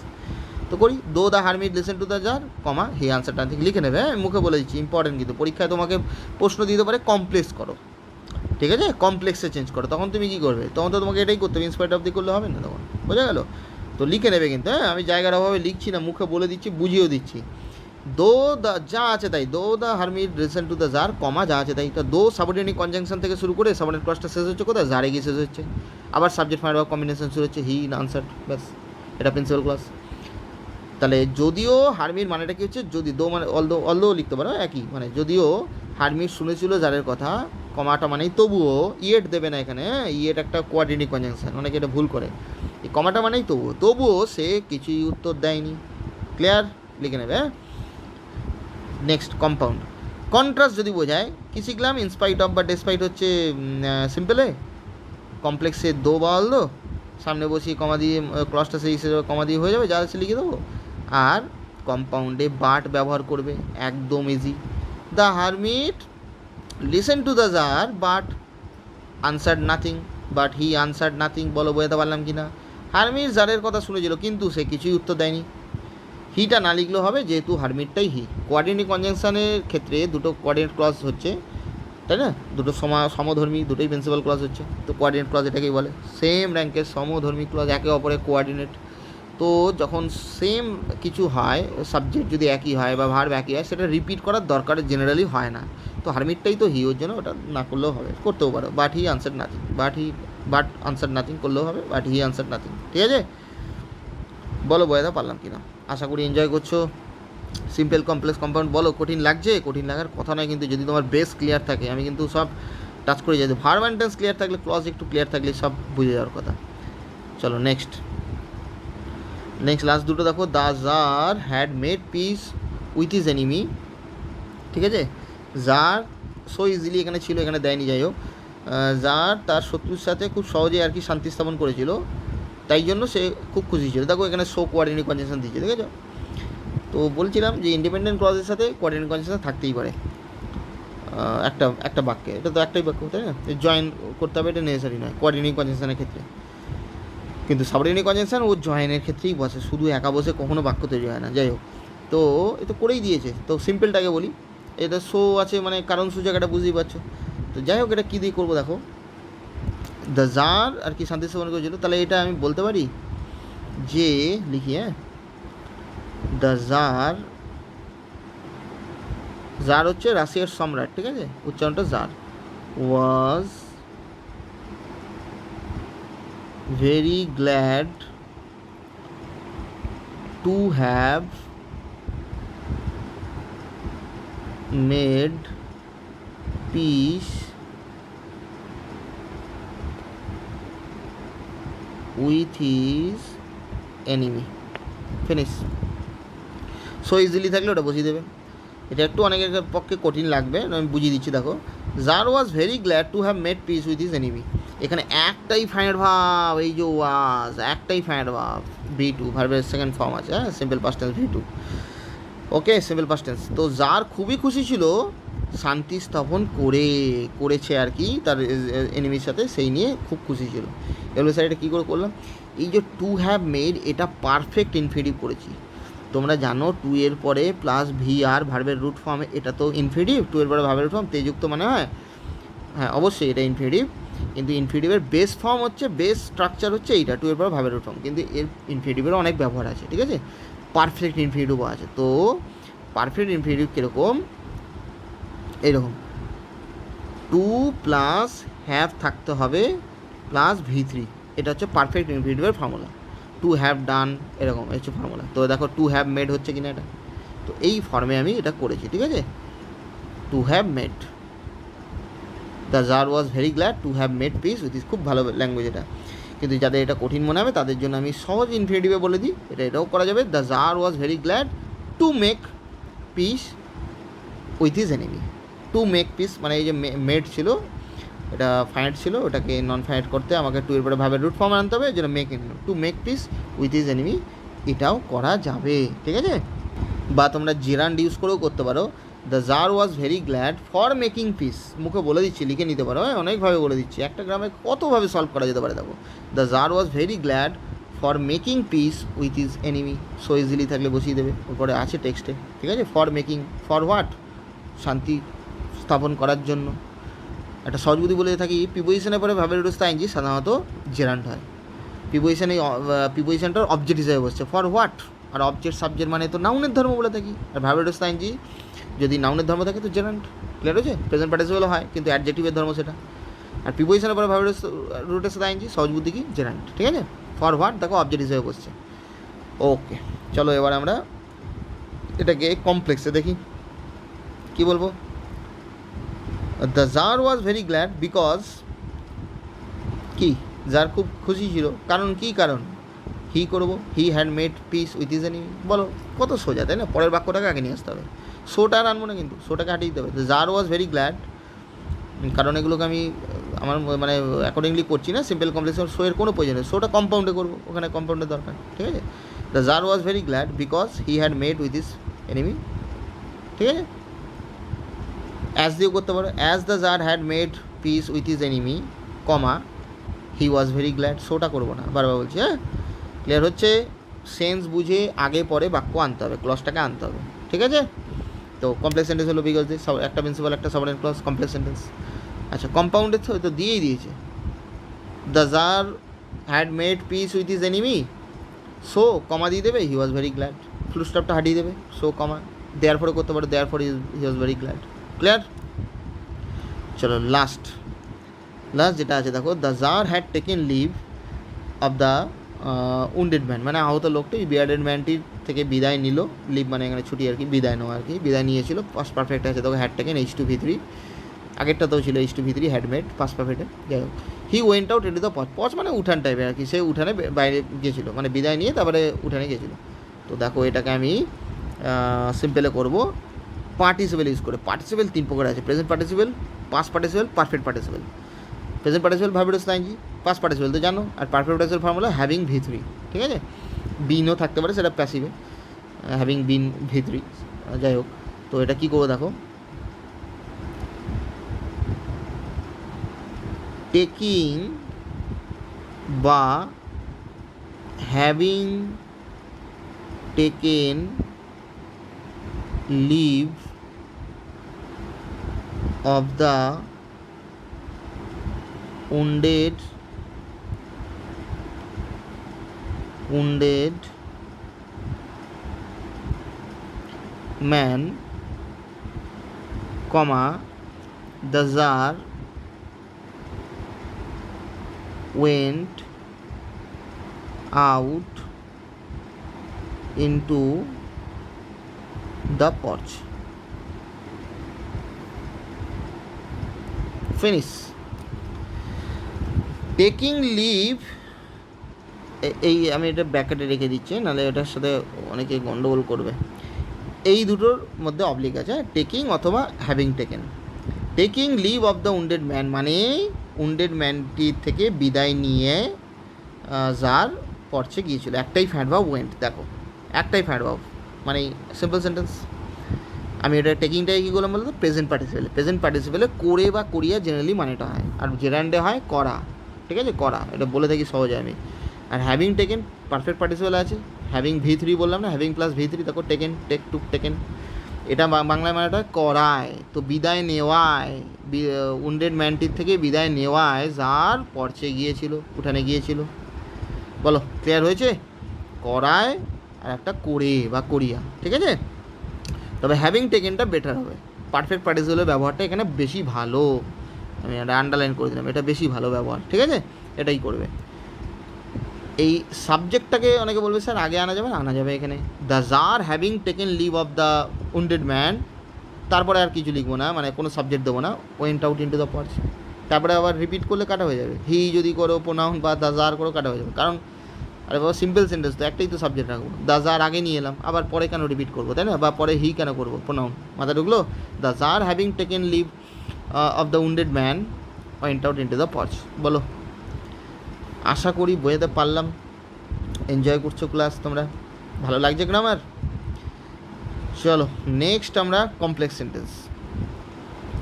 তো করি, though the hermit listen to the jar, comma he answer nothing, লিখে নেবে। হ্যাঁ, মুখে বলে দিচ্ছি, ইম্পর্টেন্ট কিন্তু পরীক্ষায় তোমাকে প্রশ্ন দিতে পারে কমপ্লেক্স করো, ঠিক আছে? কমপ্লেক্সে চেঞ্জ করো, তখন তুমি কী করবে? তখন তো তোমাকে এটাই করতে হবে, ইনস্পাইট অফ দি করলে হবে না তখন, বোঝা গেল? তো লিখে নেবে কিন্তু, হ্যাঁ, আমি জায়গার অভাবে লিখছি না, মুখে বলে দিচ্ছি, বুঝিয়েও দিচ্ছি। দো দ্য, যা আছে তাই, though the hermit listen to the jar, comma যা আছে তাই। তো দো সাবঅর্ডিনেট কনজাংশন থেকে শুরু করে সাবঅর্ডিনেট ক্লজটা শেষ হচ্ছে কোথায়? জারে গিয়ে শেষ হচ্ছে। আবার সাবজেক্ট ফাইন্ড ভার্ব কম্বিনেশন শুরু হচ্ছে হি আনসার, ব্যাস, এটা প্রিন্সিপাল ক্লজ। তাহলে যদিও হারমির মানেটা কী হচ্ছে, যদি দো মানে অলদো লিখতে পারো, একই মানে। যদিও হারমির শুনেছিল জারের কথা, কমাটা মানেই তবুও, ইয়েট দেবে না এখানে, ইয়েট একটা কোয়াড্রেটিক কনজাংশন, অনেকে এটা ভুল করে। এই কমাটা মানেই তবুও সে কিছুই উত্তর দেয়নি। ক্লিয়ার? লিখে নেবে। Next, compound. কন্ট্রাস্ট যদি বোঝায়, কী শিখলাম? ইনস্পাইট অফ বা ডেসপাইট হচ্ছে সিম্পলে, কমপ্লেক্সে দো বা অলদো, সামনে বসিয়ে কমা দিয়ে ক্লসটা সেই হিসেবে কমা দিয়ে হয়ে যাবে, যা আছে লিখে দেবো। আর কম্পাউন্ডে বাট ব্যবহার করবে, একদম easy. The hermit listen to the tsar but answered nothing, but he answered nothing. বলো বোঝাতে পারলাম কি না? হারমিট জারের কথা শুনেছিল কিন্তু সে কিছুই উত্তর দেয়নি। হিটা না লিখলেও হবে, যেহেতু হারমিটটাই হি। কোয়ার্ডিনেট কনজাংশনের ক্ষেত্রে দুটো কোয়ার্ডিনেট ক্লজ হচ্ছে, তাই না? দুটো সমধর্মী, দুটোই প্রিন্সিপাল ক্লজ হচ্ছে। তো কোয়ার্ডিনেট ক্লজ এটাকেই বলে, সেম র্যাঙ্কের সমধর্মী ক্লজ, একে অপরের কোয়ার্ডিনেট। তো যখন সেম কিছু হয়, সাবজেক্ট যদি একই হয় বা ভার্ব একই হয়, সেটা রিপিট করার দরকার জেনারেলি হয় না। তো হারমিটটাই তো হি, ওর জন্য ওটা না করলেও হবে, করতেও পারো। But he answer nothing, but answer nothing করলেও হবে, বাট হি আনসার নাথিং। ঠিক আছে? বলো বোঝাতে পারলাম কি না? আশা করি এনজয় করছো। সিম্পল কমপ্লেক্স কম্পাউন্ড বলো, কঠিন লাগছে? কঠিন লাগার কথা নয় কিন্তু, যদি তোমার বেস ক্লিয়ার থাকে। আমি কিন্তু সব টাচ করে যাই, ভার্ব অ্যান্ড টেন্স ক্লিয়ার থাকলে, ক্লজ একটু ক্লিয়ার থাকলে সব বুঝে যাওয়ার কথা। চলো নেক্সট লাস্ট দুটো দেখো। The jar had made peace with his enemy, ঠিক আছে? জার সো ইজিলি এখানে ছিল, এখানে দেয়নি, যাই হোক। জার তার শত্রুর সাথে খুব সহজে আর কি শান্তি স্থাপন করেছিল, তাই জন্য সে খুব খুশি ছিল। দেখো এখানে সো কোয়ার্ডিনেট কনজাংশন দিয়েছে, ঠিক আছে? তো বলছিলাম যে ইন্ডিপেন্ডেন্ট ক্লজের সাথে কোয়ার্ডিনেট কনজাংশন থাকতেই পারে একটা বাক্যে। এটা তো একটাই বাক্য, তাই না? জয়েন করতে হবে, এটা নেসেসারি নয় কোয়ার্ডিনেট কনজাংশনের ক্ষেত্রে। কিন্তু সাবঅর্ডিনেট কনজাংশন ও জয়েনের ক্ষেত্রেই বসে, শুধু একা বসে কখনো বাক্য তৈরি হয় না। যাই হোক, তো এটা করেই দিয়েছে। তো সিম্পলটাকে বলি, এটা শো আছে মানে কারণ সূচক, এটা বুঝতেই পারছো। তো যাই হোক, এটা কী দিয়ে করবো দেখো। দ্য জার আর কি শান্তি স্থাপন করেছিল, তাহলে এটা আমি বলতে পারি যে, লিখি, হ্যাঁ, দ্য জার হচ্ছে রাশিয়ার সম্রাট, ঠিক আছে? উচ্চারণটা tsar was very glad to have made peace with his enemy, finish. So easily থাকলে ওটা বুঝিয়ে দেবে। এটা একটু অনেকের পক্ষে কঠিন লাগবে, আমি বুঝিয়ে দিচ্ছি। দেখো, tsar was very glad to have made peace with his enemy. এখানে একটাই ফাইনাল ভার্ব, এই যে ওয়াজ, একটাই ফাইনাল ভার্ব, V2 ভার্বের সেকেন্ড ফর্ম আছে, হ্যাঁ, সিম্পল পাস্ট টেন্স V2। ওকে, সিম্পল পাস্ট টেন্স। তো জার খুবই খুশি ছিল, শান্তি স্থাপন করেছে আর কি তার এনিমির সাথে, সেই নিয়ে খুব খুশি ছিল। এগুলো স্যার এটা কী করে করলাম? এই যে টু হ্যাভ মেড, এটা পারফেক্ট ইনফিনিটিভ করেছি। তোমরা জানো 2 এর পরে প্লাস VR ভার্বের রুট ফর্মে, এটা তো ইনফিনিটিভ। 2 এর পরে ভার্বের রুট ফর্ম তেযুক্ত মানে হয়, হ্যাঁ অবশ্যই এটা ইনফিনিটিভ। কিন্তু ইনফিনিটিভের বেস ফর্ম হচ্ছে, বেস স্ট্রাকচার হচ্ছে এইটা, টু এর পর ভার্বের রুট ফর্ম, কিন্তু এর ইনফিনিটিভেরও অনেক ব্যবহার আছে, ঠিক আছে। পারফেক্ট ইনফিনিটিভও আছে। তো পারফেক্ট ইনফিনিটিভ কীরকম, এইরকম টু প্লাস হ্যাভ থাকতে হবে প্লাস V3, এটা হচ্ছে পারফেক্ট ইনফিনিটিভের ফর্মুলা। টু হ্যাভ ডান, এরকম হচ্ছে ফর্মুলা। তো দেখো টু হ্যাভ মেড হচ্ছে কিনা এটা, তো এই ফর্মে আমি এটা করেছি, ঠিক আছে। To have made, the jar was very glad to have made peace with his, খুব ভালো ল্যাঙ্গুয়েজ এটা। কিন্তু যাদের এটা কঠিন মনে হবে তাদের জন্য আমি সহজ ইনফিনিটিভে বলে দিই, এটাও করা যাবে। The jar was very glad to make peace with his enemy. To make peace মানে এই যে মেড ছিল, এটা ফাইনাইট ছিল, ওটাকে নন ফাইনাইট করতে আমাকে টু এর পরে ভাবে রুট ফর্ম আনতে হবে, যেন make enemy, to make peace with his enemy, এটাও করা যাবে, ঠিক আছে। বা তোমরা জেরান্ড ইউজ করেও করতে পারো। The jar was very glad for making peace, মুখে বলে দিচ্ছি, লিখে নিতে পারো, অনেকভাবে বলে দিচ্ছি, একটা গ্রামে কতভাবে সলভ করা যেতে পারে দেখো। The jar was very glad for making peace with his enemy, so easily থাকলে বসিয়ে দেবে, ওপরে আছে টেক্সটে, ঠিক আছে। ফর মেকিং, ফর হোয়াট, শান্তি স্থাপন করার জন্য। একটা সহজ বুদ্ধি বলে থাকি, প্রিপোজিশনের পরে ভাবের রুট আইনজি সাধারণত জেরান্ড হয়। প্রিপোজিশনটার অবজেক্ট হিসেবে বসছে, ফর হোয়াট, আর অবজেক্ট সাবজেক্ট মানে তো নাউনের ধর্ম বলে থাকি, আর ভাবের রুট আইনজি যদি নাউনের ধর্ম থাকে তো জেরান্ড, ক্লিয়ার হয়েছে। প্রেজেন্ট পার্টিসিপেল হয় কিন্তু অ্যাডজেক্টিভের ধর্ম সেটা। আর প্রিপোজিশনের পরে ভাবের রুটের সাথে আইনজি, সহজ বুদ্ধি কি জেরান্ড, ঠিক আছে। ফর হোয়াট দেখো অবজেক্ট হিসেবে বসছে। ওকে, চলো এবার আমরা এটাকে কমপ্লেক্সে দেখি, কি বলবো। The jar was very glad because, কি জার খুব খুশি ছিল, কারণ কি কারণ, হি করবো, he had made peace with his enemy, বলো কত সোজা, তাই না। পরের বাক্যটাকে আগে নিয়ে আসতে হবে, শোটা আর আনবো না, কিন্তু শোটাকে হাঁটিয়ে দিতে হবে। The jar was very glad, কারণ এগুলোকে আমি আমার মানে অ্যাকর্ডিংলি করছি না, সিম্পল কমপ্লেক্স শো এর কোনো প্রয়োজন নেই, শোটা কম্পাউন্ডে করবো, ওখানে কম্পাউন্ডের দরকার, ঠিক আছে। The jar was very glad because he had made with his enemy, ঠিক আছে। অ্যাজ দিয়েও করতে পারো, as the jar had made peace with his enemy, comma he was very glad, শোটা করবো না, বারবার বলছি, হ্যাঁ ক্লিয়ার হচ্ছে। সেন্স বুঝে আগে পরে বাক্য আনতে হবে, ক্লজটাকে আনতে হবে, ঠিক আছে। তো কমপ্লেক্স সেন্টেন্স হলো বিকজ দিয়ে, একটা প্রিন্সিপাল একটা সাবঅর্ডিনেট ক্লজ, কমপ্লেক্স সেন্টেন্স। আচ্ছা কম্পাউন্ডের তো দিয়েই দিয়েছে, the jar had made peace with his enemy, so comma দিয়ে দেবে, হি ওয়াজ ভেরি গ্ল্যাড, ফুল স্টপটা হাঁটিয়ে দেবে, সো কমা, দেয়ার ফরে করতে পারো, therefore he was very glad, clear. চলো লাস্ট যেটা আছে দেখো, the jar had taken leave of the wounded man, মানে আহত লোকটি বিয়ার্ডেড ম্যানটির থেকে বিদায় নিল, লিভ মানে এখানে ছুটি আর কি, বিদায় নেওয়া আর কি, বিদায় নিয়েছিল। পাস্ট পারফেক্ট আছে দেখো, হ্যাড টেকেন H2V3, আগেরটাতেও ছিল H2V3 হ্যাড মেড, পাস্ট পারফেক্টে, যাই হোক। He went out into the পচ মানে উঠান টাইপের আর কি, সে উঠানে বাইরে গিয়েছিলো, মানে বিদায় নিয়ে তারপরে উঠানে গিয়েছিলো। তো দেখো এটাকে আমি সিম্পলে করবো পার্টিসিপেল ইউজ করে। পার্টিসিপেল তিন প্রকার আছে, present participle, past participle, perfect participle. Present participle verb roots ING, past participle তো জানো, আর perfect participle formula having V3, ঠিক আছে। বিনও থাকতে পারে, সেটা প্যাসিভে, হ্যাভিং বিন V3, যাই হোক। তো এটা কী করবো দেখো, টেকিং বা having taken leave of the wounded man, comma the Tsar went out into the porch. Finish. Taking leave, এই আমি এটা ব্র্যাকেটে রেখে দিচ্ছি, নাহলে এটার সাথে অনেকে গন্ডগোল করবে। এই দুটোর মধ্যে অবলিক আছে, টেকিং অথবা having taken. Taking leave of the wounded man মানে উন্ডেড ম্যানটির থেকে বিদায় নিয়ে যার পর্চে গিয়েছিল, একটাই ফ্যাট ভাব ওয়েন্ট, দেখো একটাই ফ্যাট ভাব, মানে সিম্পল সেন্টেন্স। আমি এটা টেকিংটাকে কী করলাম বলতো, প্রেজেন্ট পার্টিসিপেলে। প্রেজেন্ট পার্টিসিপেলে করে বা করিয়া জেনারেলি মানেটা হয়, আর জেরান্ডে হয় করা, ঠিক আছে, করা, এটা বলে থাকি সহজে আমি। Are having taken perfect participle আছে, হ্যাভিং V3 বললাম না, হ্যাভিং প্লাস V3, দেখো টেকেন, টেক টুক টেকেন, এটা বাংলায় মানে এটা করায়, তো বিদায় নেওয়ায়, উন্ডেড ম্যানটির থেকে বিদায় নেওয়ায় যার পর্চে গিয়েছিল, উঠানে গিয়েছিল। বলো ক্লিয়ার হয়েছে? করায় আর একটা করে বা করিয়া, ঠিক আছে? তবে হ্যাভিং টেকেনটা বেটার হবে, পারফেক্ট পার্টিসিপেলের ব্যবহারটা এখানে বেশি ভালো। আমি এটা আন্ডারলাইন করে দিলাম, এটা বেশি ভালো ব্যবহার, ঠিক আছে? এটাই করবে। এই সাবজেক্টটাকে অনেকে বলবে স্যার আগে আনা যাবে না, আনা যাবে এখানে। The tsar having taken leave of the wounded man, তারপরে আর কিছু লিখবো না, মানে কোনো সাবজেক্ট দেবো না, ওয়েন্ট আউট ইন্টু দ্য পার্চ। তারপরে আবার রিপিট করলে কাটা হয়ে যাবে, হি যদি করো প্রোনাউন বা দ্য জার করো কাটা হয়ে যাবে। কারণ আরে বাবা সিম্পল সেন্টেন্স তো, একটাই তো সাবজেক্ট রাখবো, দ্য জার আগে নিয়ে এলাম, আবার পরে কেন রিপিট করবো, তাই না? বা পরে হি কেন করবো, প্রোনাউন। মাথা ঢুকলো? The tsar having taken leave of the wounded man went out into the porch. বলো, আশা করি বোঝাতে পারলাম। এনজয় করছো ক্লাস তোমরা? ভালো লাগছে গ্রামার? চলো নেক্সট আমরা কমপ্লেক্স সেন্টেন্স।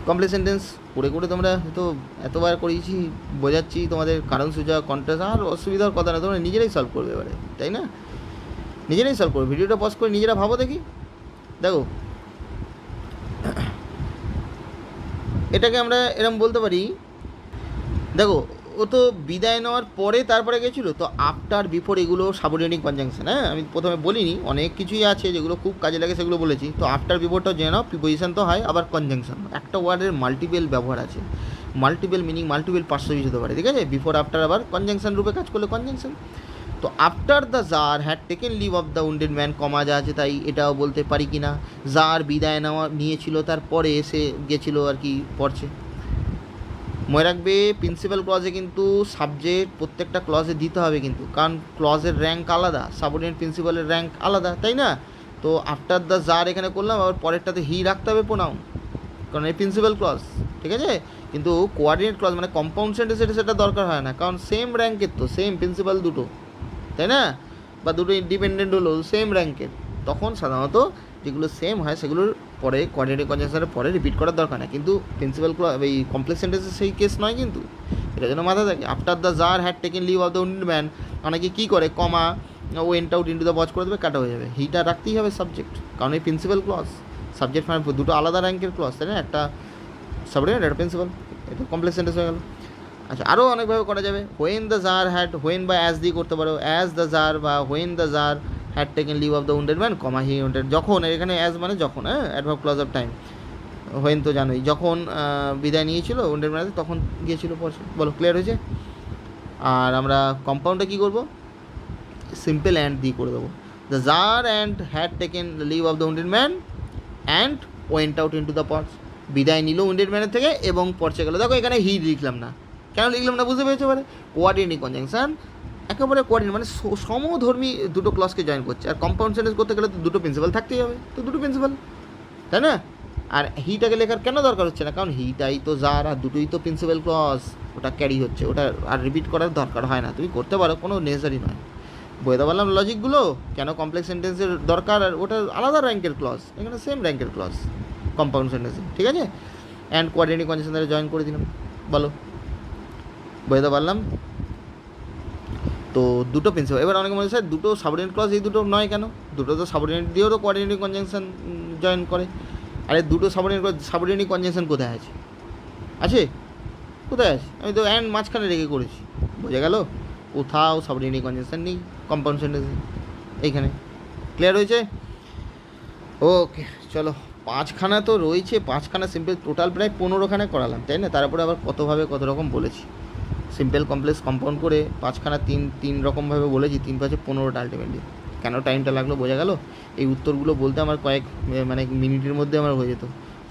কমপ্লেক্স সেন্টেন্স করে করে তোমরা তো এতবার করিয়েছি, বোঝাচ্ছি তোমাদের কারণ সূচক, কন্ট্রাস্ট, আর অসুবিধার কথা না, তোমরা নিজেরাই সলভ করবে এবারে, তাই না? নিজেরাই সলভ করবে। ভিডিওটা পজ করে নিজেরা ভাবো দেখি। দেখো এটাকে আমরা এরকম বলতে পারি, দেখো ও তো বিদায় নেওয়ার পরে তারপরে গেছিলো, তো আফটার বিফোর এগুলো সাবঅর্ডিনেটিং কনজাংশন। হ্যাঁ, আমি প্রথমে বলিনি, অনেক কিছুই আছে যেগুলো খুব কাজে লাগে, সেগুলো বলেছি। তো আফটার বিফোরটাও জেনে নাও, প্রিপোজিশন তো হয়, আবার কনজাংশন। একটা ওয়ার্ডের মাল্টিপল ব্যবহার আছে, মাল্টিপল মিনিং, মাল্টিপল পার্শ্ব ইউজ হতে পারে, ঠিক আছে? বিফোর আফটার আবার কনজাংশন রূপে কাজ করলে কনজাংশন। তো after the jar had taken leave of the wounded man, comma যা আছে তাই, এটাও বলতে পারি কি না? জার বিদায় নেওয়া নিয়েছিল, তারপরে এসে গেছিলো আর কি পড়ছে। মনে রাখবে প্রিন্সিপাল ক্লজে কিন্তু সাবজেক্ট প্রত্যেকটা ক্লজে দিতে হবে কিন্তু, কারণ ক্লজের র্যাঙ্ক আলাদা, সাবঅর্ডিনেট প্রিন্সিপালের র্যাঙ্ক আলাদা, তাই না? তো আফটার দ্য জার এখানে করলাম, আবার পরেরটাতে হি রাখতে হবে প্রোনাউন, কারণ এই প্রিন্সিপাল ক্লজ, ঠিক আছে? কিন্তু কোঅর্ডিনেট ক্লজ মানে কম্পাউন্ড সেন্টেন্স সেটা দরকার হয় না, কারণ সেম র্যাঙ্কের তো, সেম প্রিন্সিপাল দুটো, তাই না? বা দুটো ইন্ডিপেন্ডেন্ট হলো সেম র্যাঙ্কের, তখন সাধারণত যেগুলো সেম হয় সেগুলোর পরে কোঅর্ডিনেটিং কনজাংশনের পরে রিপিট করার দরকার নেই। কিন্তু প্রিন্সিপাল এই কমপ্লেক্স সেন্টেন্সের সেই কেস নয় কিন্তু, এটা যেন মাথায় থাকে। After the jar had taken leave of the wounded man, অনেকে কী করে comma went out into the watch করে দেবে, কাটা হয়ে যাবে। হিটা রাখতেই হবে সাবজেক্ট, কারণ এই প্রিন্সিপাল ক্লজ, সাবজেক্ট মানে দুটো আলাদা র্যাঙ্কের ক্লজ, তাই না? একটা সাবঅর্ডিনেট একটা প্রিন্সিপাল, এটা কমপ্লেক্স সেন্টেন্স হয়ে গেল। আচ্ছা, আরও অনেকভাবে করা যাবে। When the jar had, when বা অ্যাজ দিয়ে করতে পারো, অ্যাজ দ্য জার বা when the jar had taken leave of the wounded man, comma he wanted, যখন, এখানে অ্যাজ মানে যখন, হ্যাঁ, adverb clause of time. When তো জানোই, যখন বিদায় নিয়েছিল উন্ডেড ম্যান, তখন গিয়েছিল পড়ছে। বলো ক্লিয়ার হয়েছে? আর আমরা কম্পাউন্ডে কী করবো? সিম্পল অ্যান্ড দিয়ে করে দেবো। The czar and had taken leave of the wounded man and went out into the porch, বিদায় নিল উন্ডেড ম্যানের থেকে এবং পর্চে গেলো। দেখো এখানে হি লিখলাম না, কেন লিখলাম না বুঝতে পেরেছো? পারে কোঅর্ডিনেটিং কনজাংশন, একেবারে কোঅর্ডিনেট মানে সমধর্মী দুটো ক্লজকে জয়েন করছে। আর কম্পাউন্ড সেন্টেন্স করতে গেলে তো দুটো প্রিন্সিপাল থাকতেই হবে, তো দুটো প্রিন্সিপাল, তাই না? আর হিটাকে লেখার কেন দরকার হচ্ছে না? কারণ হিটাই তো যার, আর দুটোই তো প্রিন্সিপাল ক্লজ, ওটা ক্যারি হচ্ছে, ওটা আর রিপিট করার দরকার হয় না। তুমি করতে পারো, কোনো নেসেসারি নয়। বইতে পারলাম লজিকগুলো, কেন কমপ্লেক্স সেন্টেন্সের দরকার, আর ওটা আলাদা র্যাঙ্কের ক্লজ, এখানে সেম র্যাঙ্কের ক্লজ কম্পাউন্ড সেন্টেন্সে, ঠিক আছে? অ্যান্ড কোঅর্ডিনেটিং কনজাংশন জয়েন করে দিলাম। বলো বইতে পারলাম তো দুটো প্রিন্সিপাল। এবার অনেকে মনে হয় স্যার দুটো সাবঅর্ডিনেট ক্লজ, এই দুটো নয় কেন? দুটো তো সাবঅর্ডিনেট দিয়েও তো কোঅর্ডিনেটিং কনজাংশন জয়েন করে। আরে দুটো সাবঅর্ডিনেটিং কনজাংশন কোথায় আছে? আছে? কোথায় আছে? আমি তো অ্যান্ড মাঝখানে রেখে করেছি, বোঝা গেল? কোথাও সাবঅর্ডিনেটিং কনজাংশন নেই কম্পাউন্ড সেন্টেন্সে, এইখানে। ক্লিয়ার হয়েছে? ওকে, চলো। পাঁচখানা তো রয়েছে, পাঁচখানা সিম্পল, টোটাল প্রায় 15খানা করালাম, তাই না? তারপরে আবার কতভাবে কত রকম বলেছি, সিম্পল কমপ্লেক্স কম্পাউন্ড করে পাঁচখানা তিন রকমভাবে বলেছি, 3×5 15টা আলটিমেটলি। কেন টাইমটা লাগলো বোঝা গেল? এই উত্তরগুলো বলতে আমার কয়েক মানে মিনিটের মধ্যে আমার হয়ে যেত।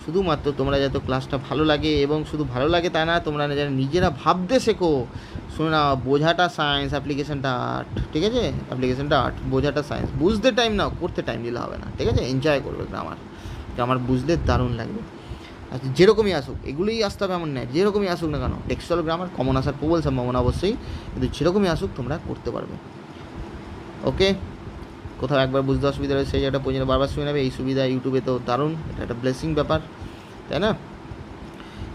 শুধুমাত্র তোমরা যাতে ক্লাসটা ভালো লাগে, এবং শুধু ভালো লাগে তা না, তোমরা যারা নিজেরা ভাবতে শেখো। শোনো না, বোঝাটা সায়েন্স, অ্যাপ্লিকেশনটা আর্ট, ঠিক আছে? অ্যাপ্লিকেশনটা আর্ট, বোঝাটা সায়েন্স। বুঝতে টাইম নাও, করতে টাইম দিলে হবে না, ঠিক আছে? এনজয় করবে গ্রামার বুঝলে দারুণ লাগবে। আচ্ছা, যেরকমই আসুক, এগুলোই আসতে হবে এমন নয়, যেরকমই আসুক না কেন, টেক্সচুয়াল গ্রামার কমন আসার প্রবল সম্ভাবনা অবশ্যই, কিন্তু যেরকমই আসুক তোমরা করতে পারবে। ওকে, কোথাও একবার বুঝতে অসুবিধা রয়েছে সেই জায়গাটা পর্যন্ত বারবার শুনে নেবে। এই সুবিধা ইউটিউবে তো দারুণ, এটা একটা ব্লেসিং ব্যাপার, তাই না?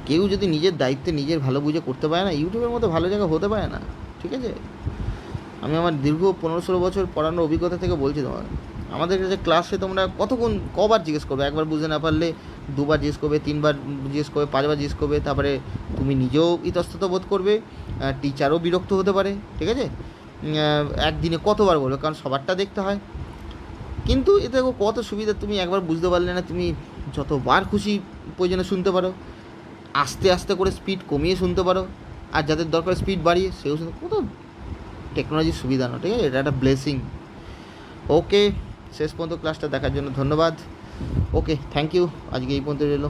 কেউ যদি নিজের দায়িত্বে নিজের ভালো বুঝে করতে পারে না, ইউটিউবের মতো ভালো জায়গা হতে পারে না, ঠিক আছে? আমি আমার দীর্ঘ 15-16 বছর পড়ানোর অভিজ্ঞতা থেকে বলছি তোমার, আমাদের কাছে ক্লাসে তোমরা কতক্ষণ কবার জিজ্ঞেস করবে, একবার বুঝতে না পারলে দুবার জিজ্ঞেস করবে, তিনবার জিজ্ঞেস করবে, পাঁচবার জিজ্ঞেস করবে, তারপরে তুমি নিজেও ইতস্তত বোধ করবে, টিচারও বিরক্ত হতে পারে, ঠিক আছে? একদিনে কতবার বলবে, কারণ সবারটা দেখতে হয়। কিন্তু এতে দেখো কত সুবিধা, তুমি একবার বুঝতে পারলে না, তুমি যতবার খুশি প্রয়োজনে শুনতে পারো, আস্তে আস্তে করে স্পিড কমিয়ে শুনতে পারো, আর যাদের দরকার স্পিড বাড়িয়ে সেও শুনতে, কত টেকনোলজির সুবিধা না, ঠিক আছে? এটা একটা ব্লেসিং। ওকে, শেষ পর্যন্ত ক্লাসটা দেখার জন্য ধন্যবাদ। ওকে, থ্যাংক ইউ, আজকে এই পর্যন্ত রইলো।